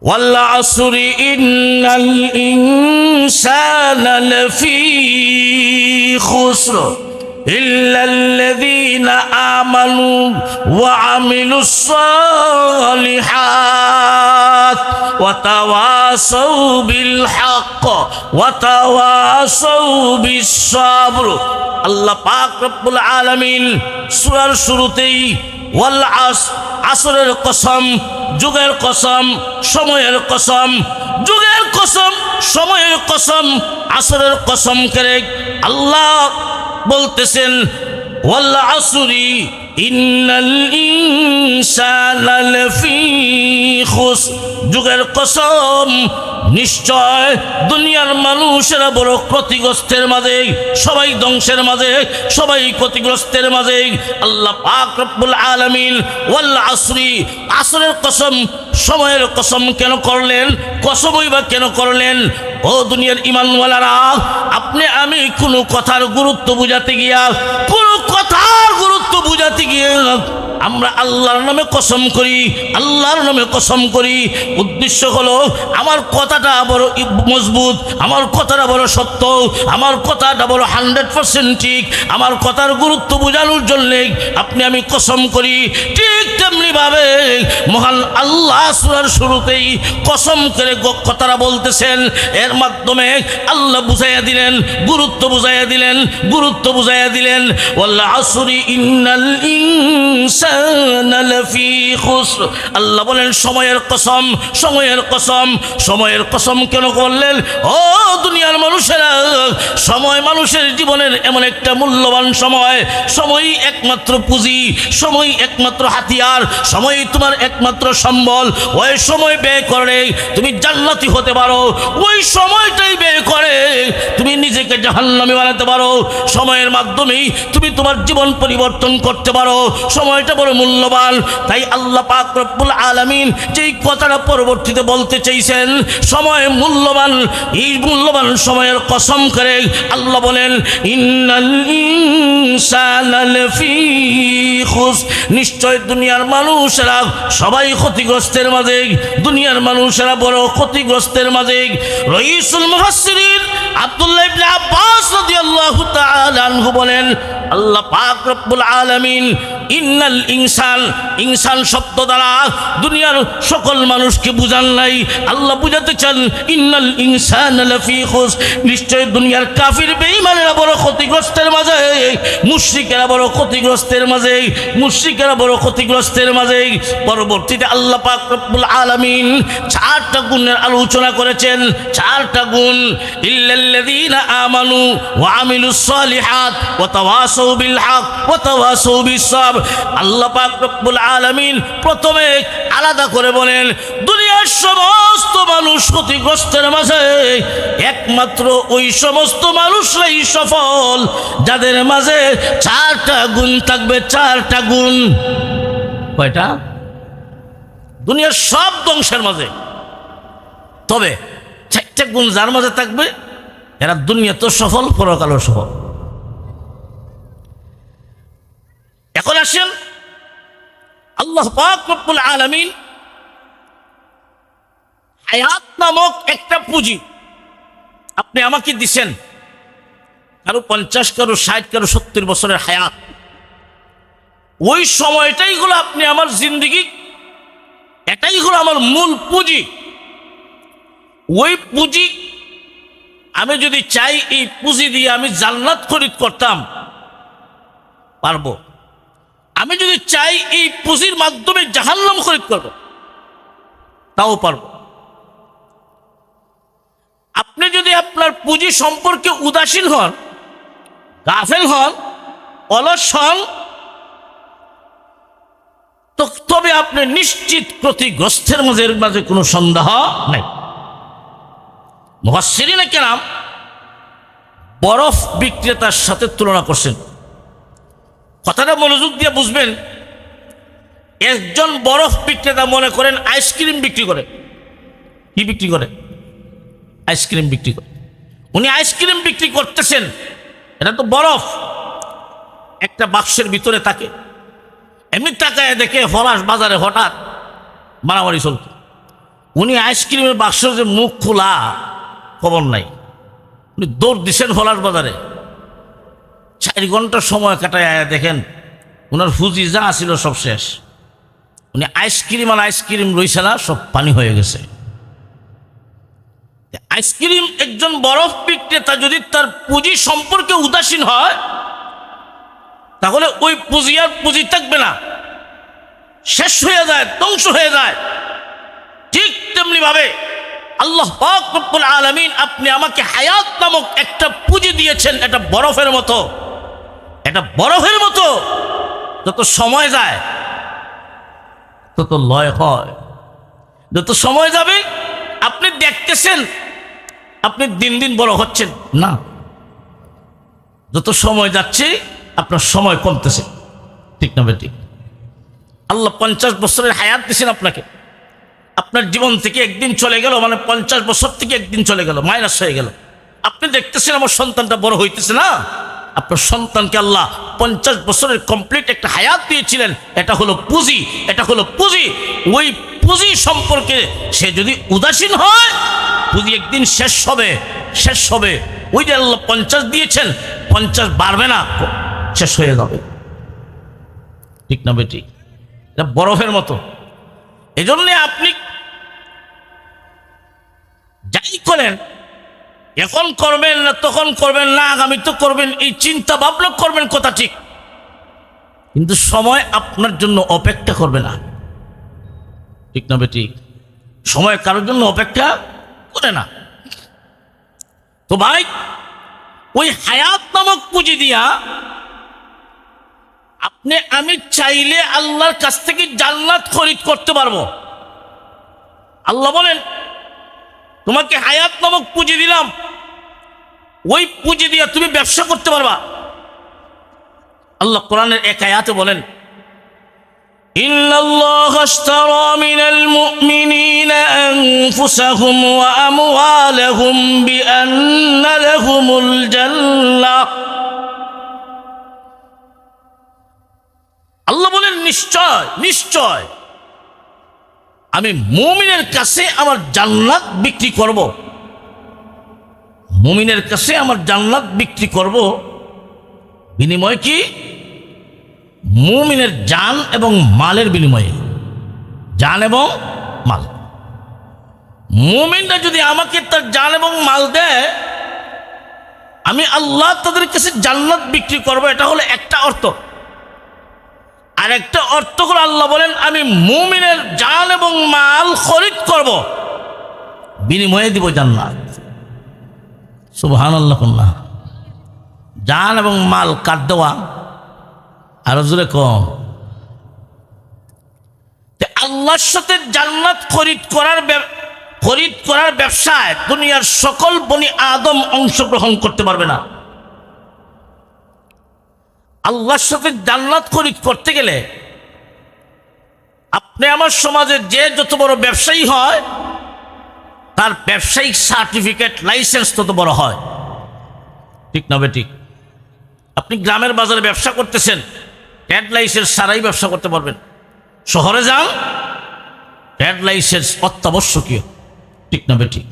A: ওয়াল আসরি ইন্নাল ইনসানা লাফি খুসর ইল্লাল্লাযীনা আমানু ওয়া আমিলুস সালিহাত ওয়া তাওয়াসাউ বিল হক ওয়া তাওয়াসাউ বিস সাবর। আল্লাহ পাক রব্বুল আলামিন সূরার শুরুতেই ওয়াল আসরের কসম, যুগের কসম, সময়ের কসম, যুগের কসম, সময়ের কসম, আসরের কসম করে আল্লাহ বলতেছেন ওয়াল আসরি ইন্নাল ইনসানা লাফি খুসর। যুগের কসম, নিশ্চয় দুনিয়ার মানুষেরা বড় ক্ষতিগ্রস্তের মাঝে, সবাই ধ্বংসের মাঝে, সবাই ক্ষতিগ্রস্তের মাঝে। আল্লাহ পাক রব্বুল আলামিন ওয়াল আসরি, আসরের কসম, সময়ের কসম কেন করলেন? কসমই বা কেন করলেন? ও দুনিয়ার ঈমানওয়ালারা, আপনি আমি কোনো কথার গুরুত্ব বুঝাতে গিয়া, কোনো কথার গুরুত্ব বুঝাতে গিয়ে আমরা আল্লাহর নামে কসম করি, আল্লাহর নামে কসম করি। উদ্দেশ্য হলো আমার কথাটা বড় মজবুত, আমার কথাটা বড় সত্য, আমার কথাটা বড় 100% ঠিক, আমার কথার গুরুত্ব বোঝানোর জন্যে আপনি আমি কসম করি। ঠিক তেমনিভাবে মহান আল্লাহ সূরার শুরুতেই কসম করে কথাটা বলতেছেন। এর মাধ্যমে আল্লাহ বুঝাইয়া দিলেন, গুরুত্ব বুঝাইয়া দিলেন, গুরুত্ব বুঝাইয়া দিলেন। ওয়াল আসরি ইন্নাল ইনসানা লাফি খুসর। আল্লাহ বলেন সময়ের কসম, সময়ের কসম। সময়ের কসম কেন করলেন? ও দুনিয়ার মানুষেরা, সময় মানুষের জীবনের এমন একটা মূল্যবান সময়। সময়ই একমাত্র পুঁজি, সময় একমাত্র হাতিয়ার, সময়ই তোমার একমাত্র সম্বল। ওই সময় ব্যয় করে তুমি জান্নাতি হতে পারো, ওই সময়টাই ব্যয় করে তুমি নিজেকে জাহান্নামী বানাতে পারো। সময়ের মাধ্যমেই তুমি তোমার জীবন পরিবর্তন করতে পারো। সময়টা বড় মূল্যবান। তাই আল্লাহ পাক রব্বুল আলামিন যেই কথাটা পরবর্তীতে বলতে চাইছেন, সময় মূল্যবান, এই মূল্যবান সময়ের কসম করে আল্লাহ বলেন ইন্নাল ইনসানা লাফি খুসর। নিশ্চয় দুনিয়ার মানুষেরা সবাই ক্ষতিগ্রস্তের মাঝে, দুনিয়ার মানুষেরা বড় ক্ষতিগ্রস্তের মাঝে। রাইসুল মুফাসসিরিন আব্দুল্লাহ ইবনে আব্বাস রাদিয়াল্লাহু তাআলা আনহু বলেন আল্লাহ পাক রব্বুল আলামিন ইন্নাল ইনসান, ইনসান শব্দ দ্বারা দুনিয়ার সকল মানুষকে বুঝান নাই। আল্লাহ বুঝাতে চান ইন্নাল ইনসানা লাফি খুসর। নিশ্চয় দুনিয়ার কাফির বেঈমানেরা বড় ক্ষতিগ্রস্তের মাঝে, মুশরিকেরা বড় ক্ষতিগ্রস্তের মাঝে, মুশরিকেরা বড় ক্ষতিগ্রস্তের মাঝে। পরবর্তীতে আল্লাহ পাক রব্বুল আলামিন 4টা গুণের আলোচনা করেছেন, 4টা গুণ। ইল্লাল্লাযীনা আমানু ওয়া আমিলুস সালিহাত ওয়া তাওয়াসাউ বিল হক ওয়া তাওয়াসাউ বিস সাবর। আল্লাহ পাক রব্বুল আলামিন প্রথমে আলাদা করে বলেন দুনিয়ার সমস্ত মানুষ ক্ষতিগ্রস্তের মাঝে, একমাত্র ওই সমস্ত মানুষরাই সফল যাদের মাঝে 4টা গুণ থাকবে। 4টা গুণ। কয়টা? দুনিয়ার সব ধ্বংসের মাঝে, তবে 4টা গুণ যার মাঝে থাকবে এরা দুনিয়া তো সফল, পরকালও সফল। এখন আসেন আল্লাহ পাক রব্বুল আলামিন হায়াত নামক একটা পুঁজি আপনি আমাকে দিছেন। কারো 50, কারো 60, কারো 70 বছরের হায়াত। ওই সময়টাই হলো আপনি আমার জিন্দেগি, এটাই হলো আমার মূল পুঁজি। ওই পুঁজি আমি যদি চাই এই পুঁজি দিয়ে আমি জান্নাত খরিদ করতাম, পারবো। আমি যদি চাই এই পুঁজির মাধ্যমে জাহান্নাম খরিদ করব, তাও পারবো। আপনি যদি আপনার পুঁজি সম্পর্কে উদাসীন হন, গাফেল হন, অলস হন, তবে আপনি নিশ্চিত ক্ষতিগ্রস্তের মাঝে কোনো সন্দেহ নাই। মুফাসসিরিনে কেরাম বরফ বিক্রেতার সাথে তুলনা করছেন। কথাটা মনোযোগ দিয়ে বুঝবেন। একজন বরফ বিক্রেতা মনে করেন আইসক্রিম বিক্রি করে। কি বিক্রি করে? আইসক্রিম বিক্রি করে। উনি আইসক্রিম বিক্রি করতেছেন, এটা তো বরফ একটা বাক্সের ভিতরে থাকে। এমনি তাকায় দেখে ফরাস বাজারে হঠাৎ মারামারি চলত। উনি আইসক্রিমের বাক্সের যে মুখ খোলা, খবর নাই, উনি দৌড় দিচ্ছেন ফরাস বাজারে। 4 ঘন্টা সময় কাটায় দেখেন ওনার ফুজি যা ছিল সব শেষ। উনি আইসক্রিম আর আইসক্রিম রইছে না, সব পানি হয়ে গেছে। আইসক্রিম একজন বরফ বিক্রেতা যদি তার পুঁজি সম্পর্কে উদাসীন হয় তাহলে ওই পুঁজি আর পুঁজি থাকবে না, শেষ হয়ে যায়, ধ্বংস হয়ে যায়। ঠিক তেমনি ভাবে আল্লাহ পাক রব্বুল আলামিন আপনি আমাকে হায়াত নামক একটা পুঁজি দিয়েছেন, এটা বরফের মতো, এটা বরফের মতো। যত সময় যায় তত লয় হয়, যত সময় যাবে আপনি দেখতেছেন আপনি দিন দিন বড় হচ্ছেন না, যত সময় যাচ্ছে আপনার সময় কমতেছে। ঠিক না বেঠিক? আল্লাহ 50 বছরের হায়াত দিয়েছেন আপনাকে, আপনার জীবন থেকে একদিন চলে গেল মানে 50 বছর থেকে একদিন চলে গেল, মাইনাস হয়ে গেল। আপনি দেখতেছেন আমার সন্তানটা বড় হইতেছে না, আপনার সন্তানকে আল্লাহ 50 বছরের কমপ্লিট একটা হায়াত দিয়েছিলেন। এটা হলো পুঁজি, এটা হলো পুঁজি। ওই পুঁজি সম্পর্কে সে যদি উদাসীন হয়, পুঁজি একদিন শেষ হবে, শেষ হবে। ওই যে আল্লাহ 50 দিয়েছেন, 50 বাড়বে না, শেষ হয়ে যাবে। ঠিক না বেটি? এটা বরফের মতো। এজন্যে আপনি যাই করেন, এখন করবেন না তখন করবেন না আগামী তো করবেন, এই চিন্তা ভাবনা করবেন, কথা ঠিক, কিন্তু সময় আপনার জন্য অপেক্ষা করবে না। ঠিক না বেটি? সময় কারোর জন্য অপেক্ষা করে না। তো ভাই, ওই হায়াত নামক পুঁজি দিয়া আপনি আমি চাইলে আল্লাহর কাছ থেকে জান্নাত খরিদ করতে পারবো। আল্লাহ বলেন তোমাকে হায়াত নামক পুঁজি দিলাম, ওই পুঁজি দিয়া তুমি ব্যবসা করতে পারবা। আল্লাহ কোরআনের এক আয়াতে বলেন ইন্নাল্লাহা আশতারা মিনাল মুমিনিনা আনফুসাহুম ওয়া আমওয়ালাহুম বিআন্না লাহুমুল জান্নাহ। আল্লাহ বলেন নিশ্চয় নিশ্চয় আমি মুমিনের কাছে আমার জান্নাত বিক্রি করব, মুমিনের কাছে আমার জান্নাত বিক্রি করব। বিনিময় কি? মুমিনের জান এবং মালের বিনিময়ে, জান এবং মাল। মুমিনরা যদি আমাকে তার জান এবং মাল দেয়, আমি আল্লাহ তাদের কাছে জান্নাত বিক্রি করব। এটা হলো একটা অর্থ। আর একটা অর্থ হলো আল্লাহ বলেন আমি মুমিনের জান এবং মাল খরিদ করব, বিনিময়ে দিব জান্নাত। সুবহানাল্লাহ। জান এবং মাল কাট দেওয়া, আরো জোরে কম। আল্লাহর সাথে জান্নাত খরিদ করার ব্যবসায় দুনিয়ার সকল বনি আদম অংশগ্রহণ করতে পারবে না। আল্লাহর সাথে জান্নাত খরিদ করতে গেলে আপনি আমার সমাজে যে যত বড় ব্যবসায়ী হয় তার ব্যবসায়িক সার্টিফিকেট লাইসেন্স তত বড় হয়। ঠিক না বেঠিক? আপনি গ্রামের বাজারে ব্যবসা করতেছেন, ট্রেড লাইসেন্স ছাড়াই ব্যবসা করতে পারবেন। শহরে যান, ট্রেড লাইসেন্স অত্যাবশ্যকীয়। ঠিক না বেঠিক?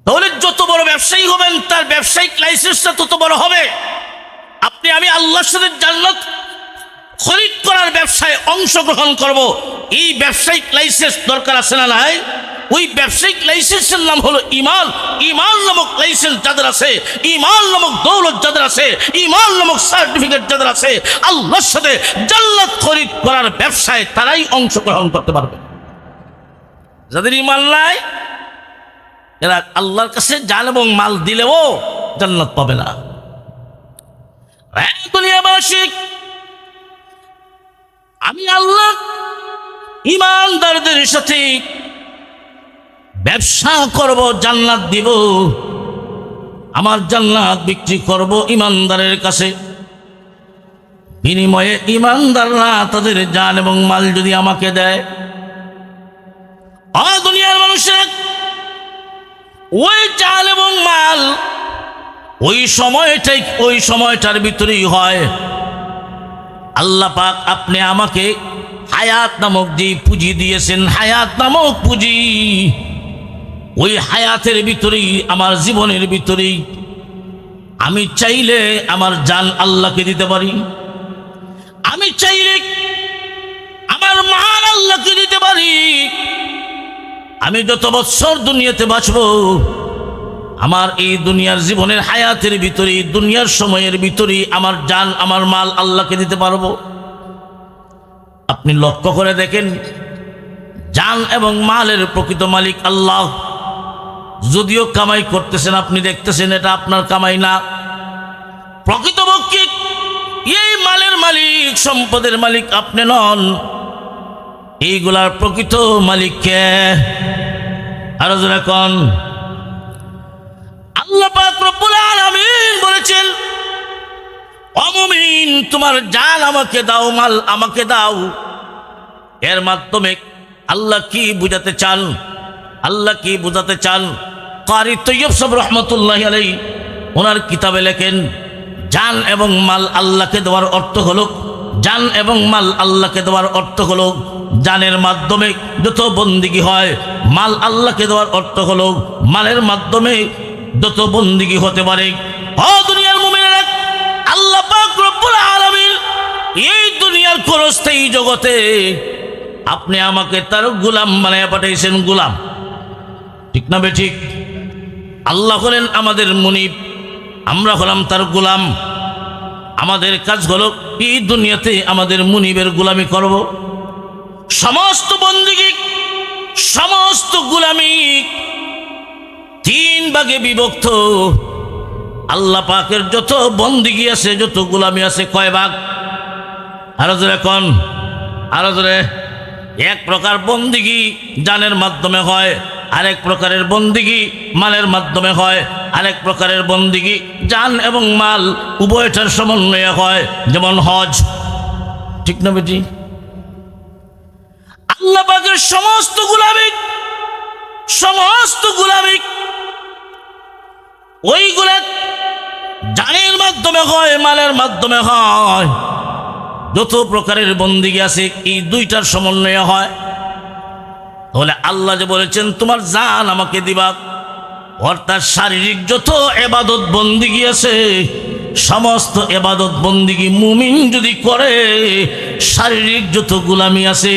A: তাহলে যত বড় ব্যবসায়ী হবেন তার ব্যবসায়িক লাইসেন্সটা তত বড় হবে। আপনি আমি আল্লাহর সাথে জান্নাত খরিদ করার ব্যবসায় অংশগ্রহণ করব, এই ব্যবসায়িক লাইসেন্স দরকার আছে না নাই? ওই ব্যবসায়িক লাইসেন্সের নাম হলো ঈমান। ঈমান নামক লাইসেন্স যাদের আছে, ঈমান নামক দৌলত যাদের আছে, ঈমান নামক সার্টিফিকেট যাদের আছে, আল্লাহর সাথে জান্নাত খরিদ করার ব্যবসায় তারাই অংশগ্রহণ করতে পারবে। যাদের ঈমান নাই এরা আল্লাহর কাছে জান এবং মাল দিলেও জান্নাত পাবে না। দুনিয়াবাসী, আমি আল্লাহ ঈমানদারদের সাথে ব্যবসা করব, জান্নাত দিব, আমার জান্নাত বিক্রি করব ঈমানদারের কাছে। বিনিময়ে ঈমানদাররা তাদের জান এবং মাল যদি আমাকে দেয়, দুনিয়ার মানুষের ওই জান এবং মাল ওই সময়টার ভিতরেই হয়। আল্লাহ পাক আপনি আমাকে হায়াত নামক যে পুঁজি দিয়েছেন, হায়াত নামক পুঁজি, ওই হায়াতের ভিতরেই আমার জীবনের ভিতরেই আমি চাইলে আমার জান আল্লাহকে দিতে পারি, আমি চাইলে আমার মাল আল্লাহকে দিতে পারি। আমি যত বৎসর দুনিয়াতে বাঁচব, আমার এই দুনিয়ার জীবনের হায়াতের ভিতরে, দুনিয়ার সময়ের ভিতরে আমার জান আমার মাল আল্লাহকে দিতে পারবো। আপনি লক্ষ্য করে দেখেন, জান এবং মালের প্রকৃত মালিক আল্লাহ। যদিও কামাই করতেছেন, আপনি দেখতেছেন এটা আপনার কামাই না। প্রকৃতপক্ষে এই মালের মালিক, সম্পদের মালিক আপনি নন। এইগুলার প্রকৃত মালিক কে? আরো জোরে কোন? আল্লাহ পাক রব্বুল আলামিন বলেছেন, ও মুমিন, তোমার জান আমাকে দাও, মাল আমাকে দাও। এর মাধ্যমে আল্লাহ কি বুঝাতে চান? আল্লাহ কি বুঝাতে চান? কারি তৈয়ব সাহেব রহমতুল্লাহি আলাইহি ওনার কিতাবে লেখেন, জান এবং মাল আল্লাহকে দেওয়ার অর্থ হলো, জান এবং মাল আল্লাহকে দেওয়ার অর্থ হলো জানের মাধ্যমে যত বন্দিগি হয়, মাল আল্লাহকে দেওয়ার অর্থ হলো মালের মাধ্যমে যত বন্দিগি হতে পারে। ও দুনিয়ার মুমিনেরা, আল্লাহ পাক রব্বুল আলামিন এই দুনিয়ার ক্ষণস্থায়ী জগতে আপনি আমাকে তার গোলাম বানায় পাঠিয়েছেন। গোলাম, ঠিক না বেঠিক? আল্লাহ হলেন আমাদের মুনিব, আমরা হলাম তার গোলাম। আমাদের কাজ হলো এই দুনিয়াতে আমাদের মুনিবের গোলামি করব। সমস্ত বন্দিগি, সমস্ত গোলামি তিন ভাগে বিভক্ত। আল্লাহ পাকের যত বন্দিগি আছে, যত গোলামি আছে, কয় ভাগ? আরো জোরে কোন? আরো জোরে। এক প্রকার বন্দিগি জানের মাধ্যমে হয়, আরেক প্রকারের বন্দিগি মালের মাধ্যমে হয়, আরেক প্রকারের বন্দিগি জান এবং মাল উভয়টার সমন্বয়ে হয়, যেমন হজ। ঠিক না বেটি? আল্লাহ পাকের সমস্ত গোলামি, সমস্ত গোলামি ওইগুলা জানের মাধ্যমে হয়, মালের মাধ্যমে হয়। যত প্রকারের বন্দিগি আছে এই দুইটার সমন্বয়ে হয়। তাহলে আল্লাহ যে বলেছেন তোমার জান আমাকে দিবা, অর্থাৎ শারীরিক যত ইবাদত বন্দিগি আছে, সমস্ত ইবাদত বন্দিগি মুমিন যদি করে, শারীরিক যত গোলামি আছে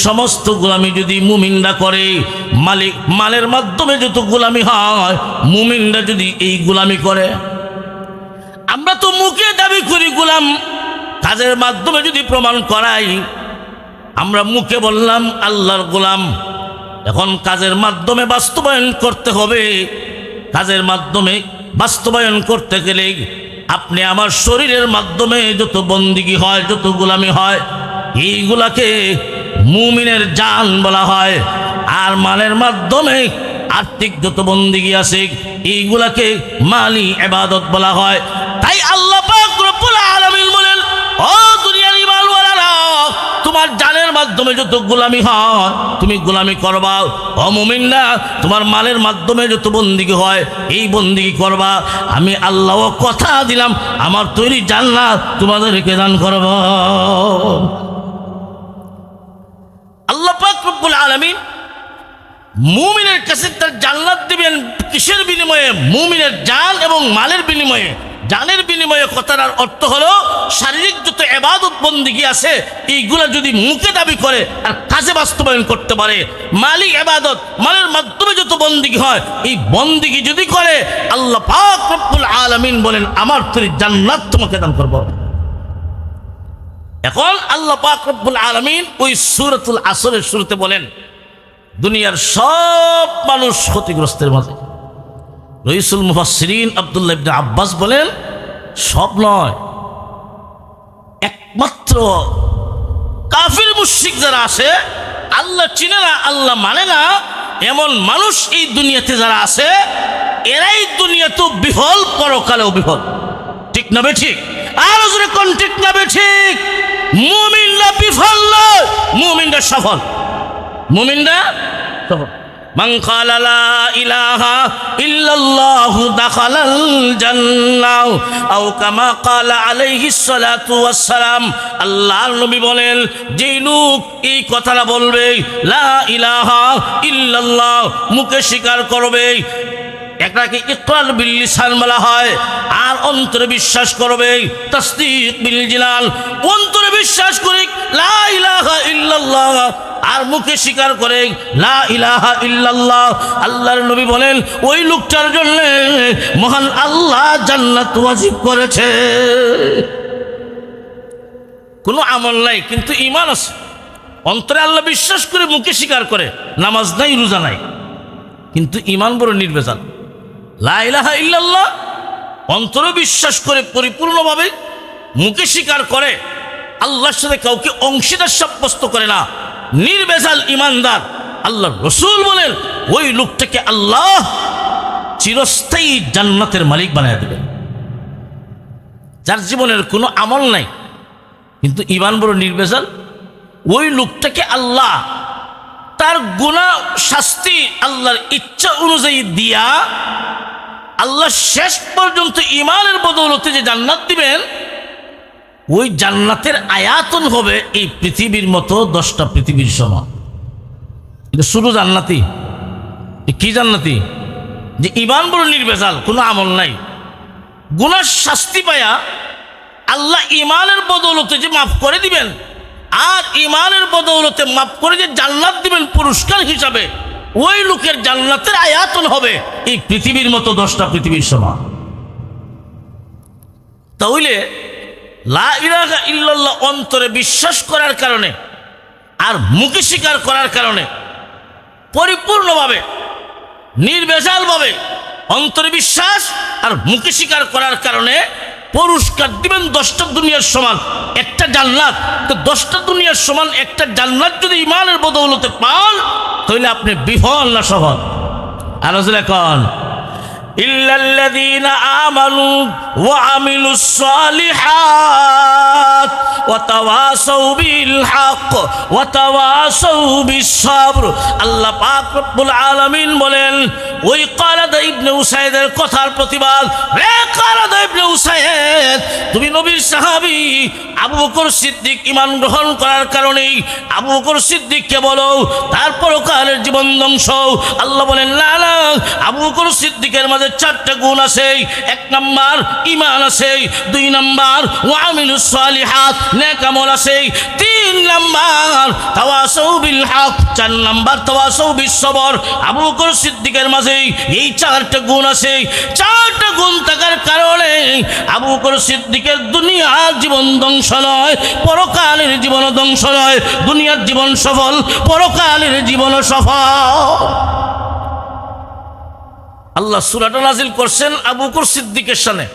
A: সমস্ত গোলামি যদি মুমিনরা করে, মালিক মালের মাধ্যমে যত গোলামি হয় মুমিনরা যদি এই গোলামি করে। আমরা তো মুখে দাবি করি গোলাম, কাজের মাধ্যমে যদি প্রমাণ করাই, আমরা মুখে বললাম আল্লাহর গোলাম, এখন কাজের মাধ্যমে বাস্তবায়ন করতে হবে। কাজের মাধ্যমে বাস্তবায়ন করতে গেলে আপনি আমার শরীরের মাধ্যমে যত বন্দিগি হয়, যত গোলামি হয়, এইগুলাকে মুমিনের জান বলা হয়। আর মালের মাধ্যমে আর্থিক যত বন্দিগি আছে এইগুলাকে মালি ইবাদত বলা হয়। তাই আল্লাহ পাক রব্বুল আলামিন বলেন, ও দুনিয়ার ঈমানওয়ালারা, তোমার জানের মাধ্যমে যত গোলামি হয় তুমি গোলামি করবা। ও মুমিনরা, তোমার মালের মাধ্যমে যত বন্দিগি হয় এই বন্দিগি করবা। আমি আল্লাহ কথা দিলাম আমার তৈরি জান্নাত তোমাদেরকে দান করব। আল্লাহ পাক রব্বুল আলামিন মুমিনের কাছে তার জান্নাত দিবেন কিসের বিনিময়ে? মুমিনের জান এবং মালের বিনিময়ে। জানের বিনিময়ে কথার অর্থ হলো শারীরিক যত ইবাদত বন্দিগি আছে এইগুলা যদি মুখে দাবি করে আর কাজে বাস্তবায়ন করতে পারে, মালি ইবাদত মালের মাধ্যমে যত বন্দিগি হয় এই বন্দিগি যদি করে, আল্লাহ পাক রব্বুল আলামিন বলেন আমার তৈরি জান্নাত তোমাকে দান করব। এখন আল্লাহ পাক রব্বুল আলামিন ওই সূরাতুল আসরের শুরুতে বলেন, দুনিয়ার সব মানুষ ক্ষতিগ্রস্তের মাঝে। রইসুল মুফাসসিরিন আব্দুল্লাহ ইবনে আব্বাস বলেন, সব নয়, একমাত্র কাফির মুশরিক যারা আছে, আল্লাহ চিনে না, আল্লাহ মানে না, এমন মানুষ এই দুনিয়াতে যারা আছে, এরাই দুনিয়াতেও বিফল, পরকালেও বিফল। ঠিক না বেঠিক? আর জোরে কোন ঠিক না বেঠিক? মুমিনরা বিফল নয়, মুমিনরা সফল। মুমিনরা সফল। মান ক্বালা লা ইলাহা ইল্লাল্লাহু দাখালাল জান্নাহ আও কামা ক্বালা আলাইহিস সালাতু ওয়াস সালাম। আল্লাহর নবী বলেন, যে লোক এই কথাটা বলবে লা ইলাহা ইল্লাল্লাহ, মুখে স্বীকার করবে একটাকে ইকরার বিল লিসান বলা হয়, আর অন্তরে বিশ্বাস করবে তাসদীক বিল জিনান, অন্তরে বিশ্বাস করে লা ইলাহা ইল্লাল্লাহ, আর মুখে স্বীকার করে লা ইলাহা ইল্লাল্লাহ। আল্লাহর নবী বলেন ওই লোকটার জন্য মহান আল্লাহ জান্নাত ওয়াজিব করেছে। কোনো আমল নাই কিন্তু ঈমান আছে, অন্তরে আল্লাহ বিশ্বাস করে মুখে স্বীকার করে, নামাজ নাই রোজা নাই কিন্তু ঈমান বড় নির্ভেজাল। লা ইলাহা ইল্লাল্লাহ অন্তরে বিশ্বাস করে পরিপূর্ণভাবে, মুখে স্বীকার করে, আল্লাহর সাথে কাউকে অংশীদার সাব্যস্ত করে না, নির্ভেজাল ঈমানদার। আল্লাহর রাসূল বলেন ওই লোকটাকে আল্লাহ চিরস্থায়ী জান্নাতের মালিক বানায় দেবেন। যার জীবনের কোনো আমল নাই কিন্তু ঈমান বড় নির্ভেজাল, ওই লোকটাকে আল্লাহ তার গুনাহ শাস্তি আল্লাহর ইচ্ছা অনুযায়ী দিয়া আল্লাহ শেষ পর্যন্ত ঈমানের বদৌলতে যে জান্নাত দিবেন, ওই জান্নাতের আয়াতন হবে এই পৃথিবীর মতো 10টা পৃথিবীর সমান। এটা শুধু জান্নাতি। কি জান্নাতি? যে ঈমান বড় নির্ভেজাল, কোনো আমল নাই, গুনাহ শাস্তি পায়া আল্লাহ ঈমানের বদৌলতে যে মাফ করে দিবেন, আর ঈমানের বদৌলতে মাফ করে যে জান্নাত দিবেন পুরস্কার হিসাবে, ওই লোকের জান্নাতের আয়াতন হবে এই পৃথিবীর মতো 10টা পৃথিবীর সমান। তাহলে লা ইলাহা ইল্লাল্লাহ অন্তরে বিশ্বাস করার কারণে আর মুখে স্বীকার করার কারণে, পরিপূর্ণভাবে নির্ভেজালভাবে অন্তরে বিশ্বাস আর মুখে স্বীকার করার কারণে পুরস্কার দিবেন 10টা দুনিয়ার সমান একটা জান্নাত। তো 10টা দুনিয়ার সমান একটা জান্নাত যদি ঈমানের বদৌলতে পান, তাহলে আপনি বিফল না সফল? আর এখন ইল্লাল্লাযীনা আমানু ওয়া আমিলুস সালিহাত ওয়া তাওয়াসাউ বিল হক ওয়া তাওয়াসাউ বিস সাবর। আল্লাহ পাক রব্বুল আলামিন বলেন ওই কালাদা ইবনে উসাইদের কথার প্রতিবাদ, রে কালাদা ইবনে উসাইদ, তুমি নবীর সাহাবী আবু বকর সিদ্দিক ঈমান গ্রহণ করার কারণেই আবু বকর সিদ্দিককে বলো তার পরকালের জীবন ধ্বংস। আল্লাহ বলেন না না, আবু বকর সিদ্দিকের মাঝে 4টা গুণ আছে। 1 নাম্বার ঈমান আছে, 2 নাম্বার ওয়া আমিলুস সালিহাত নেক আমল আছে, 3 নাম্বার তাওয়াসাউ বিল হক, 4 নাম্বার তাওয়াসাউ বিস সবর। আবু বকর সিদ্দিকের মাঝে এই 4টা গুণ আছে। 4টা গুণ থাকার কারণে আবু বকর সিদ্দিকের দুনিয়ার জীবন ধ্বংস নয়, পরকালের জীবন ধ্বংস নয়। দুনিয়ার জীবন সফল, পরকালের জীবন সফল। আল্লাহ সূরাটা নাজিল করছেন আবু বকর সিদ্দিকের শানে।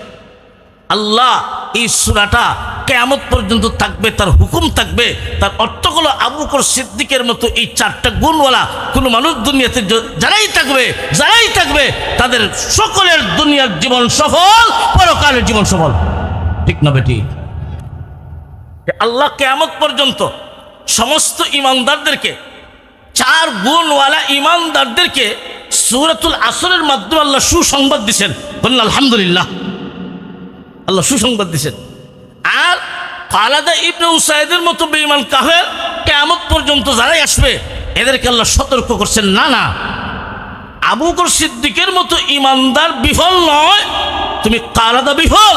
A: আল্লাহ এই সূরাটা কিয়ামত পর্যন্ত থাকবে, তার হুকুম থাকবে। তার অর্থ হলো আবু বকর সিদ্দিকের মতো এই 4টা গুণওয়ালা কোনো মানুষ দুনিয়াতে যারাই থাকবে তাদের সকলের দুনিয়ার জীবন সফল, পরকালের জীবন সফল। ঠিক না বেটি? আল্লাহ কিয়ামত পর্যন্ত সমস্ত ঈমানদারদেরকে, 4 গুণওয়ালা ঈমানদারদেরকে সূরাতুল আসরের মাধ্যমে আল্লাহ সুসংবাদ দিয়েছেন। বলুন আলহামদুলিল্লাহ। আল্লাহ সুসংবাদ দিয়েছেন। আর কালাদা ইবনে উসাইদের মতো বেঈমান কাফের কিয়ামত পর্যন্ত যারাই আসবে এদেরকে আল্লাহ সতর্ক করছেন, না না, আবু বকর সিদ্দিকের মতো ঈমানদার বিফল নয়, তুমি কালাদা বিফল।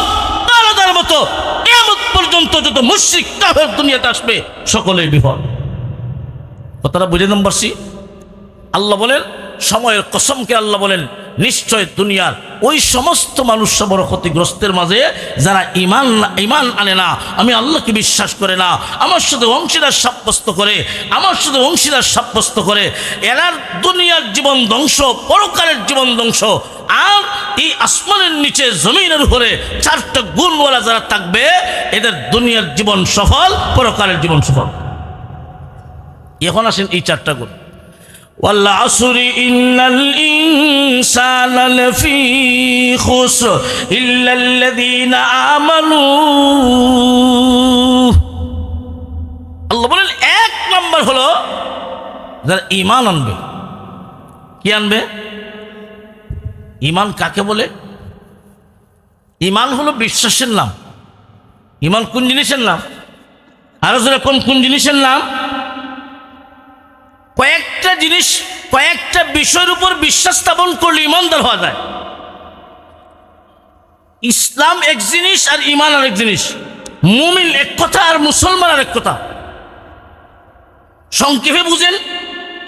A: কালাদার মতো কিয়ামত পর্যন্ত যত মুশরিক কাফের দুনিয়াতে আসবে সকলেই বিফল। কথাটা বুঝে নম্বর সি। আল্লাহ বলেন সময়ের কসমকে আল্লাহ বলেন নিশ্চয় দুনিয়ার ওই সমস্ত মানুষ বড় ক্ষতিগ্রস্তের মাঝে যারা ঈমান আনে না, আমি আল্লাহকে বিশ্বাস করে না, আমার সাথে অংশীদার সাব্যস্ত করে, এরার দুনিয়ার জীবন ধ্বংস, পরকালের জীবন ধ্বংস। আর এই আসমানের নিচে জমিনের উপরে 4টা গুণওয়ালা যারা থাকবে এদের দুনিয়ার জীবন সফল, পরকালের জীবন সফল। এখন আসেন এই 4টা গুণ। والعصر إن الإنسان لفي خسر إلا الذين آمنوا। আল্লাহ বলেন 1 নম্বর হলো যারা ঈমান আনবে। কি আনবে? ঈমান কাকে বলে? ঈমান হলো বিশ্বাসের নাম। ঈমান কোন জিনিসের নাম? আরো যারা কোন জিনিসের নাম? কয়েকটা জিনিস, কয়েকটা বিষয়ের উপর বিশ্বাস স্থাপন করলে ইমানদার হওয়া যায়। ইসলাম এক জিনিস আর ইমান আর এক জিনিস, মুমিন এক কথা আর মুসলমান আর এক কথা। সংক্ষেপে বুঝেন,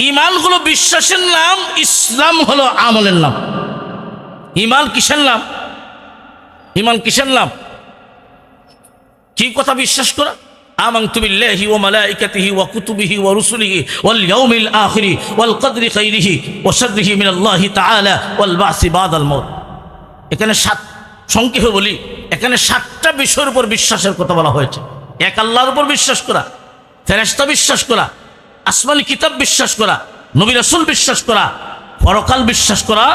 A: ইমান হলো বিশ্বাসের নাম, ইসলাম হলো আমলের নাম। ইমান কিসের নাম? ইমান কিসের নাম? কি কথা বিশ্বাস করা? আমানতু বিল্লাহি ওয়া মালাইকাতিহি ওয়া কুতুবিহি ওয়া রুসুলিহি ওয়াল ইয়াউমিল আখিরি ওয়াল কদরি খাইরিহি ওয়া শাররিহি মিনাল্লাহি তাআলা ওয়াল বাসি বাদাল মাউত। এখানে সংক্ষেপে বলি, এখানে 7টা বিষয়ের উপর বিশ্বাসের কথা বলা হয়েছে। এক আল্লাহর উপর বিশ্বাস করা, ফেরেশতা বিশ্বাস করা, আসমানি কিতাব বিশ্বাস করা, নবী রাসূল বিশ্বাস করা, পরকাল বিশ্বাস করা,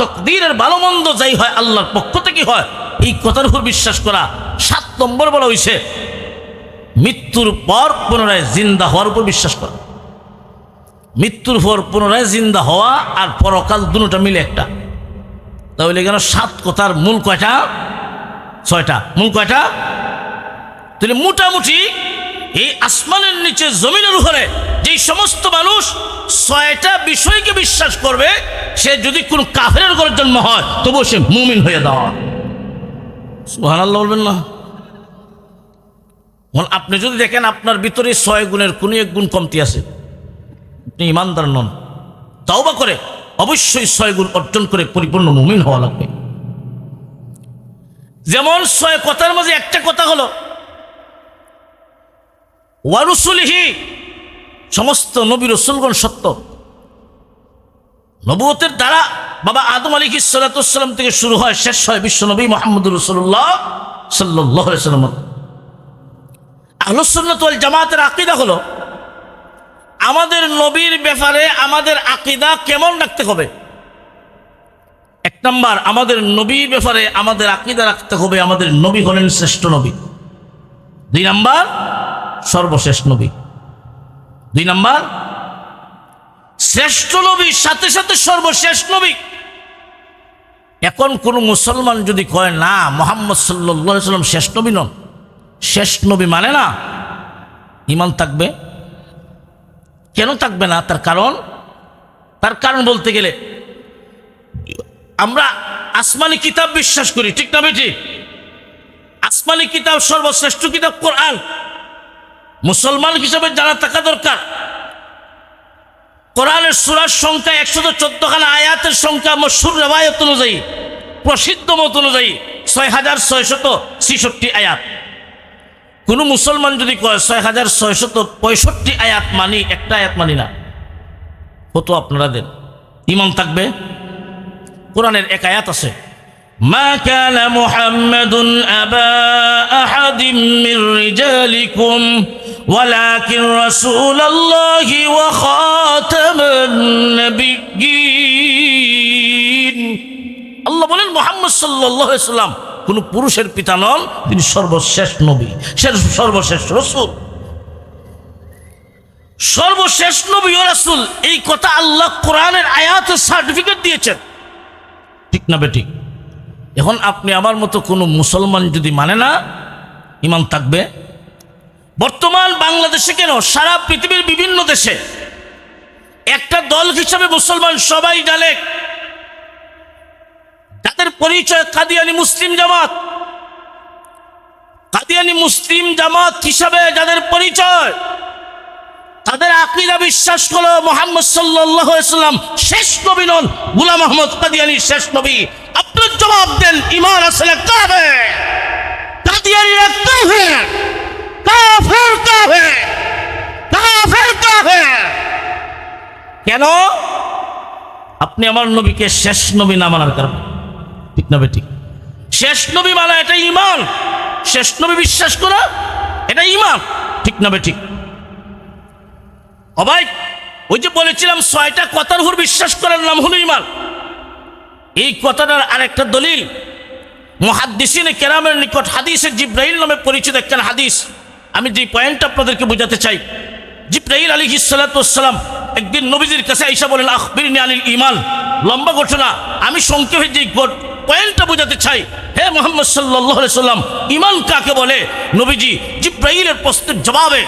A: তকদীরের ভালো মন্দ যাই হয় আল্লাহর পক্ষ থেকে হয়, এই কথার উপর বিশ্বাস করা। 7 নম্বর বলা হয়েছে মৃত্যুর পর পুনরায় জিন্দা হওয়ার উপর বিশ্বাস করা। মৃত্যুর পর পুনরায় জিন্দা হওয়া আর পরকাল দুটোটা মিলে একটা। তাহলে এখানে 7 কথার মূল কয়টা? 6টা। মূল কয়টা? তাহলে মোটামুটি এই আসমানের নিচে জমিনের উপরে যেই সমস্ত মানুষ 6টা বিষয়কে বিশ্বাস করবে, সে যদি কোনো কাফেরের ঘরে জন্ম হয় তবুও সে মুমিন হয়ে দেওয়া। সুবহানাল্লাহ বলবেন না? আপনি যদি দেখেন আপনার ভিতরে 6 গুণের কোনো 1 গুণ কমতি আছে, আপনি ইমানদার নন। তাওবা করে অবশ্যই 6 গুণ অর্জন করে পরিপূর্ণ মুমিন হওয়া লাগবে। যেমন 6 কথার মাঝে একটা কথা হলো ওয়া রুসুলিহি, সমস্ত নবী রাসূলগণ সত্য। নবুয়তের দ্বারা বাবা আদম আলাইহিস সালাতু ওয়াস সালাম থেকে শুরু হয়, শেষ হয় বিশ্ব নবী মুহাম্মদুর রাসূলুল্লাহ সাল্লাল্লাহু আলাইহি ওয়াসাল্লাম। আহলুস সুন্নাত ওয়াল জামাতের আকীদা হলো আমাদের নবীর ব্যাপারে আমাদের আকীদা কেমন রাখতে হবে। 1 নাম্বার, আমাদের নবীর ব্যাপারে আমাদের আকীদা রাখতে হবে আমাদের নবী হলেন শ্রেষ্ঠ নবী। 2 নাম্বার, সর্বশেষ নবী। 2 নাম্বার, শ্রেষ্ঠ নবীর সাথে সাথে সর্বশেষ নবী। এখন কোন মুসলমান যদি কয় না মুহাম্মদ সাল্লাল্লাহু আলাইহি ওয়াসাল্লাম শেষ নবী নন, শেষ নবী মানে না, ঈমান থাকবে? কেন থাকবে না? তার কারণ বলতে গেলে আমরা আসমানি কিতাব বিশ্বাস করি, ঠিক না বেটি? আসমানি কিতাব সর্বশ্রেষ্ঠ কিতাব কোরআন, মুসলমান হিসেবে জানা থাকা দরকার। কোরআনের সূরার সংখ্যা 114 খানা, আয়াতের সংখ্যা মশহুর রিওয়ায়াত অনুযায়ী, প্রসিদ্ধ মত অনুযায়ী 6666 আয়াত। কোন মুসলমান যদি কয় 6665 আয়াত মানি, একটা আয়াত মানি না, কত আপনারা দেন, ঈমান থাকবে? কোরআনের এক আয়াত আছে, মা কানা মুহাম্মাদুন আবা আহাদিম মির রিজালিকুম ওয়ালাকিন রাসূলুল্লাহি ওয়া খাতামান নাবিয়্যিন। আল্লাহ বলেন মুহাম্মদ সাল্লাল্লাহু আলাইহি ওয়াসাল্লাম কোন পুরুষের পিতা নন, তিনি সর্বশেষ নবী, সর্বশেষ রাসূল। সর্বশেষ নবী ও রাসূল, এই কথা আল্লাহ কোরআনের আয়াতে সার্টিফিকেট দিয়েছেন, ঠিক না বেঠিক? এখন আপনি আমার মতো কোনো মুসলমান যদি মানে না, ঈমান থাকবে? বর্তমান বাংলাদেশে কেন সারা পৃথিবীর বিভিন্ন দেশে একটা দল হিসাবে মুসলমান সবাই জানে, তাদের পরিচয় কাদিয়ানী মুসলিম জামাত। কাদিয়ানী মুসলিম জামাত হিসাবে যাদের পরিচয়, তাদের আকীদা বিশ্বাস হলো মুহাম্মদ সাল্লাল্লাহু আলাইহি ওয়াসাল্লাম শেষ নবী নন, গোলাম আহমদ কাদিয়ানী শেষ নবী। আপনার জবাব দেন, ঈমান আছে না কাফের? কাদিয়ানীরা কাফের, কাফের, কাফের, কাফের, কাফের। কেন? আপনি আমার নবীকে শেষ নবী না মানার কারণে, ঠিক না বেঠিক? শেষ নবী মানা এটা ঈমান, শেষ নবী বিশ্বাস করা এটা ঈমান, ঠিক না বেঠিক? ও ভাই, ওই যে বলেছিলাম 6টা কথার উপর বিশ্বাস করার নাম হলো ঈমান। এই কথাটার আরেকটা দলিল মুহাদ্দিসিনে কেরামের নিকট হাদিসে জিব্রাইল নামে পরিচিত একখান হাদিস। আমি যে পয়েন্ট আপনাদেরকে বোঝাতে চাই, জিব্রাইল আলাইহিস সালাতু ওয়াস সালাম একদিন নবীজির কাছে আইসা বলেন, আখবিরনি আনিল ঈমান। লম্বা ঘটনা, আমি সংক্ষেপে যে পয়েন্টটা বোঝাতে চাই, হে মুহাম্মদ সাল্লাল্লাহু আলাইহি সাল্লাম, ঈমান কাকে বলে? নবীজি জিব্রাইলের প্রশ্নের জবাবে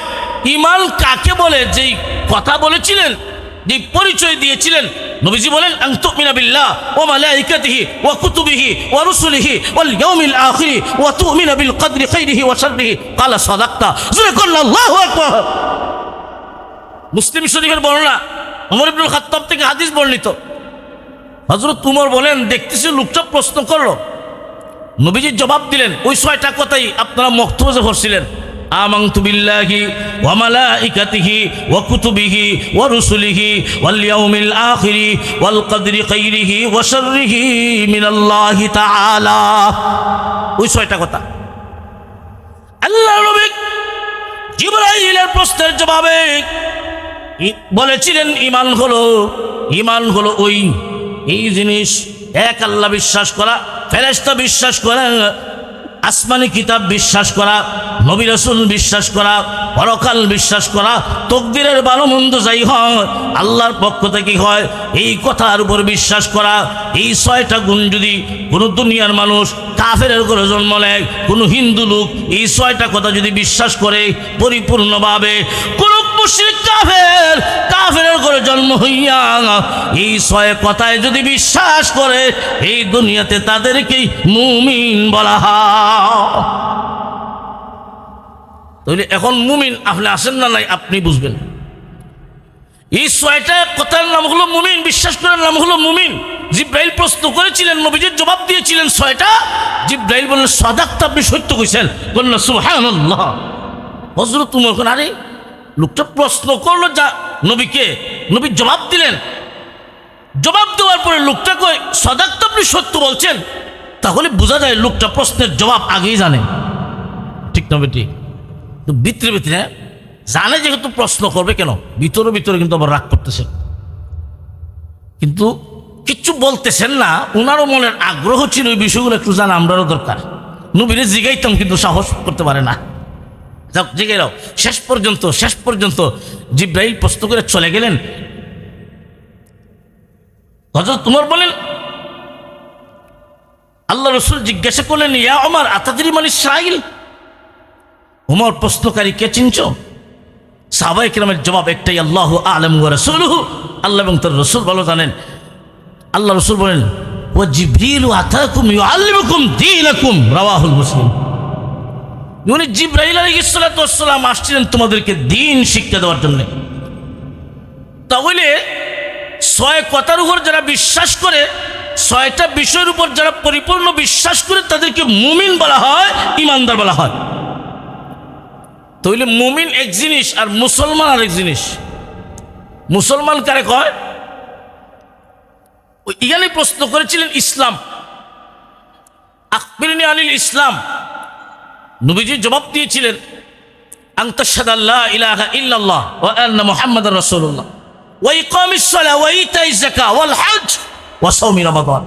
A: ঈমান কাকে বলে যেই কথা বলেছিলেন, যে পরিচয় দিয়েছিলেন, নবীজি বলেন আন তুমিনা বিল্লাহ ওয়া মালাইকাতিহি ওয়া কুতুবিহি ওয়া রুসুলিহি ওয়াল ইয়াউমিল আখির ওয়া তুমিনা বিল কদরি খাইরিহি ওয়া শাররিহি ক্বালা সাদাকতা জোরে বলেন আল্লাহু আকবার। মুসলিম শরীফের বর্ণনা, ওমর ইবনুল খাত্তাব থেকে হাদিস বর্ণিত। হযরত উমর বলেন, দেখতেছি লোকটা প্রশ্ন করলো, নবীজি জবাব দিলেন ওই 6টা কথাই আপনারা মক্তবে পড়ছিলেন, আমানতু বিল্লাহি ওয়া মালাইকাতিহি ওয়া কুতুবিহি ওয়া রুসুলিহি ওয়াল ইয়াউমিল আখিরি ওয়াল কদরি খাইরিহি ওয়া শাররিহি মিনাল্লাহি তাআলা। ওই 6টা কথা আল্লাহর নবী জিবরাইলের প্রশ্নের জবাবে বলেছিলেন ঈমান হলো ওই এই জিনিস, এক আল্লাহ বিশ্বাস করা, ফেরেশতা বিশ্বাস করা, আসমানি কিতাব বিশ্বাস করা, নবী রাসূল বিশ্বাস করা, পরকাল বিশ্বাস করা, তকদিরের ভালো মন্দ যাই হয় আল্লাহর পক্ষ থেকে হয় এই কথার উপর বিশ্বাস করা। এই 6টা গুণ যদি কোনো দুনিয়ার মানুষ কাফেরের ঘরে জন্ম নেয়, কোনো হিন্দু লোক এই 6টা কথা যদি বিশ্বাস করে পরিপূর্ণভাবে, কোন মুশরিক কাফেরের ঘরে জন্ম হইয়া এই 6 কথায় যদি বিশ্বাস করে এই দুনিয়াতে তাদেরকেই মুমিন বলা হয়। তাহলে এখন মুমিন আপনি আসেন না নাই আপনি বুঝবেন। এই 6টা কথার নাম হলো মুমিন, বিশ্বাস করার নাম হলো মুমিন। জিব্রাইল প্রশ্ন করেছিলেন, নবীজির জবাব দিয়েছিলেন 6টা। জিব্রাইল বললেন সাদাকতা, আপনি সত্য কইছেন। বললেন সুবহানাল্লাহ। হযরত উমর কোন, আরে লোকটা প্রশ্ন করলো যা নবীকে, নবী জবাব দিলেন। জবাব দেওয়ার পরে লোকটা কয় সাদাকতা, আপনি সত্য বলছেন। তাহলে বোঝা যায় লোকটা প্রশ্নের জবাব আগেই জানে, ঠিক না বেটি? তো ভিতরে ভিতরে জানে যেহেতু প্রশ্ন করবে কেন, ভিতরে ভিতরে কিন্তু আবার রাগ করতেছে, কিন্তু কিচ্ছু বলতেছেন না। ওনারও মনের আগ্রহ ছিল ওই বিষয়গুলো একটু জানা আমরারও দরকার। নবীরে জিগাইতাম কিন্তু সাহস করতে পারে না। যাক জেগে যাও। শেষ পর্যন্ত জিব্রাইল প্রশ্ন করে চলে গেলেন। হযরত উমর বলেন, আল্লাহ রাসূল জিজ্ঞাসা করলেন, ইয়া ওমর আতাদরি মান ইসরাঈল? উমর প্রশ্নকারী কে চিনছো? সাহাবায়ে কেরামের জবাব একটাই, আল্লাহু আ'লামু ওয়া রাসূলুহু, আল্লাহ এবং তার রাসূল ভালো জানেন। আল্লাহ রাসূল বলেন, ওয়া জিবরিল আতাকুম ইউআল্লিমুকুম দীনাকুম, রাওয়াহুল মুসলিম। উনি জিবরাইল আলাইহিস সালাতু ওয়াস সালাম আসছিলেন তোমাদেরকে দ্বীন শিক্ষা দেওয়ার জন্য। তাহলে 6 কথার উপর যারা বিশ্বাস করে, 6টা বিষয়ের উপর যারা পরিপূর্ণ বিশ্বাস করে তাদেরকে মুমিন বলা হয়, ইমানদার বলা হয়। তাহলে মুমিন এক জিনিস আর মুসলমান আরেক জিনিস। মুসলমান কারে কয়? এখানে প্রশ্ন করেছিলেন ইসলাম, আখবিরনি আনিল ইসলাম। নবীজি জবাব দিয়েছিলেন, আন তাশহাদু আল্লা ইলাহা ইল্লাল্লাহ ওয়া আন্না মুহাম্মাদার রাসূলুল্লাহ ওয়া ইকামিস সালাহ ওয়া ইতাইজ যাকাত ওয়াল হজ ওয়া সাওমি রমাদান।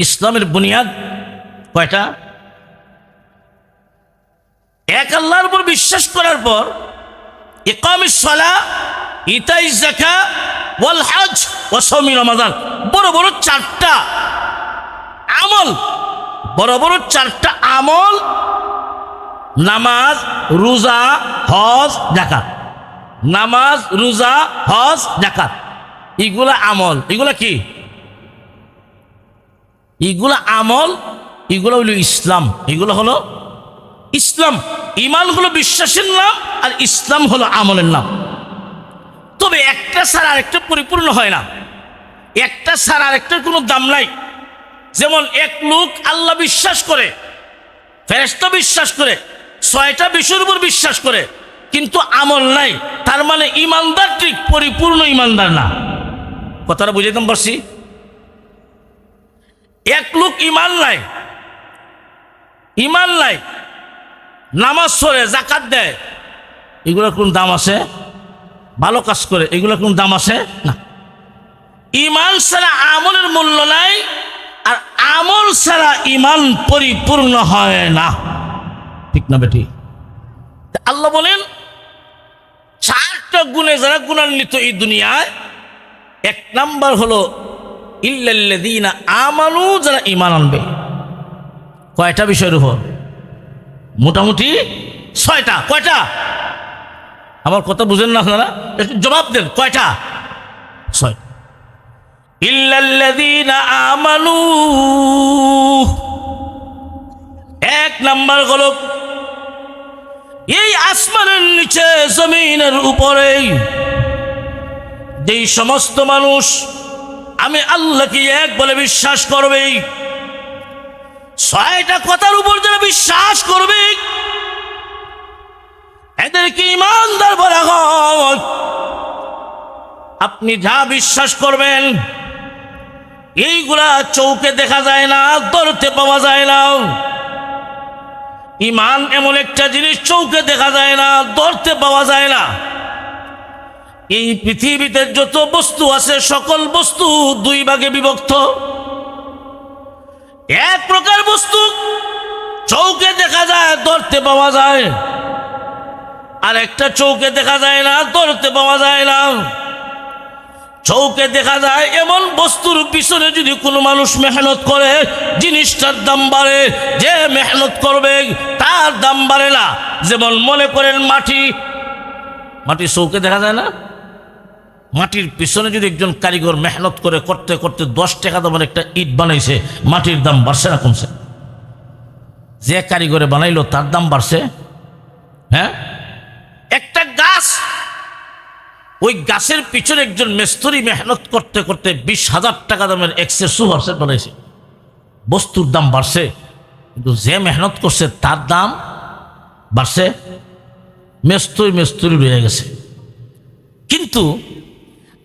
A: ইসলামের বুনিয়াদ কয়টা? এক আল্লাহর উপর বিশ্বাস করার পর ইকামিস সালাহ, ইতাইজ যাকাত ওয়াল হজ ওয়া সাওমি রমাদান, বড় বড় 4টা আমল, বড় বড় 4টা আমল, নামাজ, রোজা, হজ, যাকাত। নামাজ, রোজা, হজ, যাকাত, এগুলা আমল। এগুলা কি? এগুলা আমল, এগুলো হলো ইসলাম। এগুলো হলো ইসলাম। ঈমান হলো বিশ্বাসের নাম আর ইসলাম হলো আমলের নাম। তবে একটা ছাড়া আরেকটা পরিপূর্ণ হয় না, একটা ছাড়া আরেকটার কোনো দাম নাই। যেমন এক লোক আল্লাহ বিশ্বাস করে, ফেরেশতা বিশ্বাস করে, 6টা বিষয়ের উপর বিশ্বাস করে, কিন্তু আমল নাই, তার মানে ইমানদার ঠিক পরিপূর্ণ ইমানদার না। কথাটা বুঝাইতাম পারছি? এক লোক ইমান নাই, নামাজ পড়ে, যাকাত দেয়, এগুলোর কোন দাম আছে? ভালো কাজ করে, এগুলোর কোন দাম আছে না। ইমান ছাড়া আমলের মূল্য নাই, আর আমল ছাড়া ইমান পরিপূর্ণ হয় না, ঠিক না বেটি? আল্লাহ বলেন 4টা গুণে যারা গুণান্বিত এই দুনিয়ায়, 1 নাম্বার হলো ইল্লাল্লাযীনা আমানু, যারা ঈমান আনবে। কয়টা বিষয়ের উপর? মোটামুটি 6টা। কয়টা? আমার কথা বুঝেন না আপনারা? একটু জবাব দেন, কয়টা? ছয়, ইল্লাল্লাযীনা আমানু, এক নাম্বার হলো এই আসমানের নিচে জমিনের উপরে যেই সমস্ত মানুষ আমি আল্লাহকে এক বলে বিশ্বাস করবে, ছয়টা কথার উপর যারা বিশ্বাস করবে এদেরকে ঈমানদার বলা হয়। আপনি যা বিশ্বাস করবেন এইগুলা চোখে দেখা যায় না, ধরতে পাওয়া যায় না। ঈমান এমন একটা জিনিস চোখে দেখা যায় না, ধরতে পাওয়া যায় না। এই পৃথিবীতে যত বস্তু আছে সকল বস্তু দুই ভাগে বিভক্ত। এক প্রকার বস্তু চোখে দেখা যায়, ধরতে পাওয়া যায়, আর একটা চোখে দেখা যায় না, ধরতে পাওয়া যায় না। চোখে দেখা যায় এমন বস্তুর পিছনে যদি কোনো মানুষ মেহনত করে জিনিসটার দাম বাড়ে, যে মেহনত করবে তার দাম বাড়ে না। যেমন মনে করেন মাটি, মাটি চোখে দেখা যায় না, মাটির পিছনে যদি একজন কারিগর মেহনত করে করতে করতে 10 টাকা দামের একটা ইট বানাইছে, মাটির দাম বাড়ছে না কমছে? যে কারিগরে বানাইলো তার দাম বাড়ছে। হ্যাঁ, একটা গাছ, ওই গাছের পিছনে একজন মিস্ত্রি মেহনত করতে করতে 20,000 টাকা দামের এক্সের সুপার সেট বানাইছে, বস্তুর দাম বাড়ছে, কিন্তু যে মেহনত করছে তার দাম বাড়ছে, মিস্ত্রি রয়ে গেছে। কিন্তু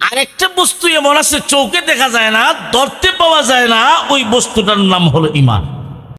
A: আরেকটা বস্তু এমন আছে চোখে দেখা যায় না, ধরতে পাওয়া যায় না, ওই বস্তুটার নাম হলো ঈমান।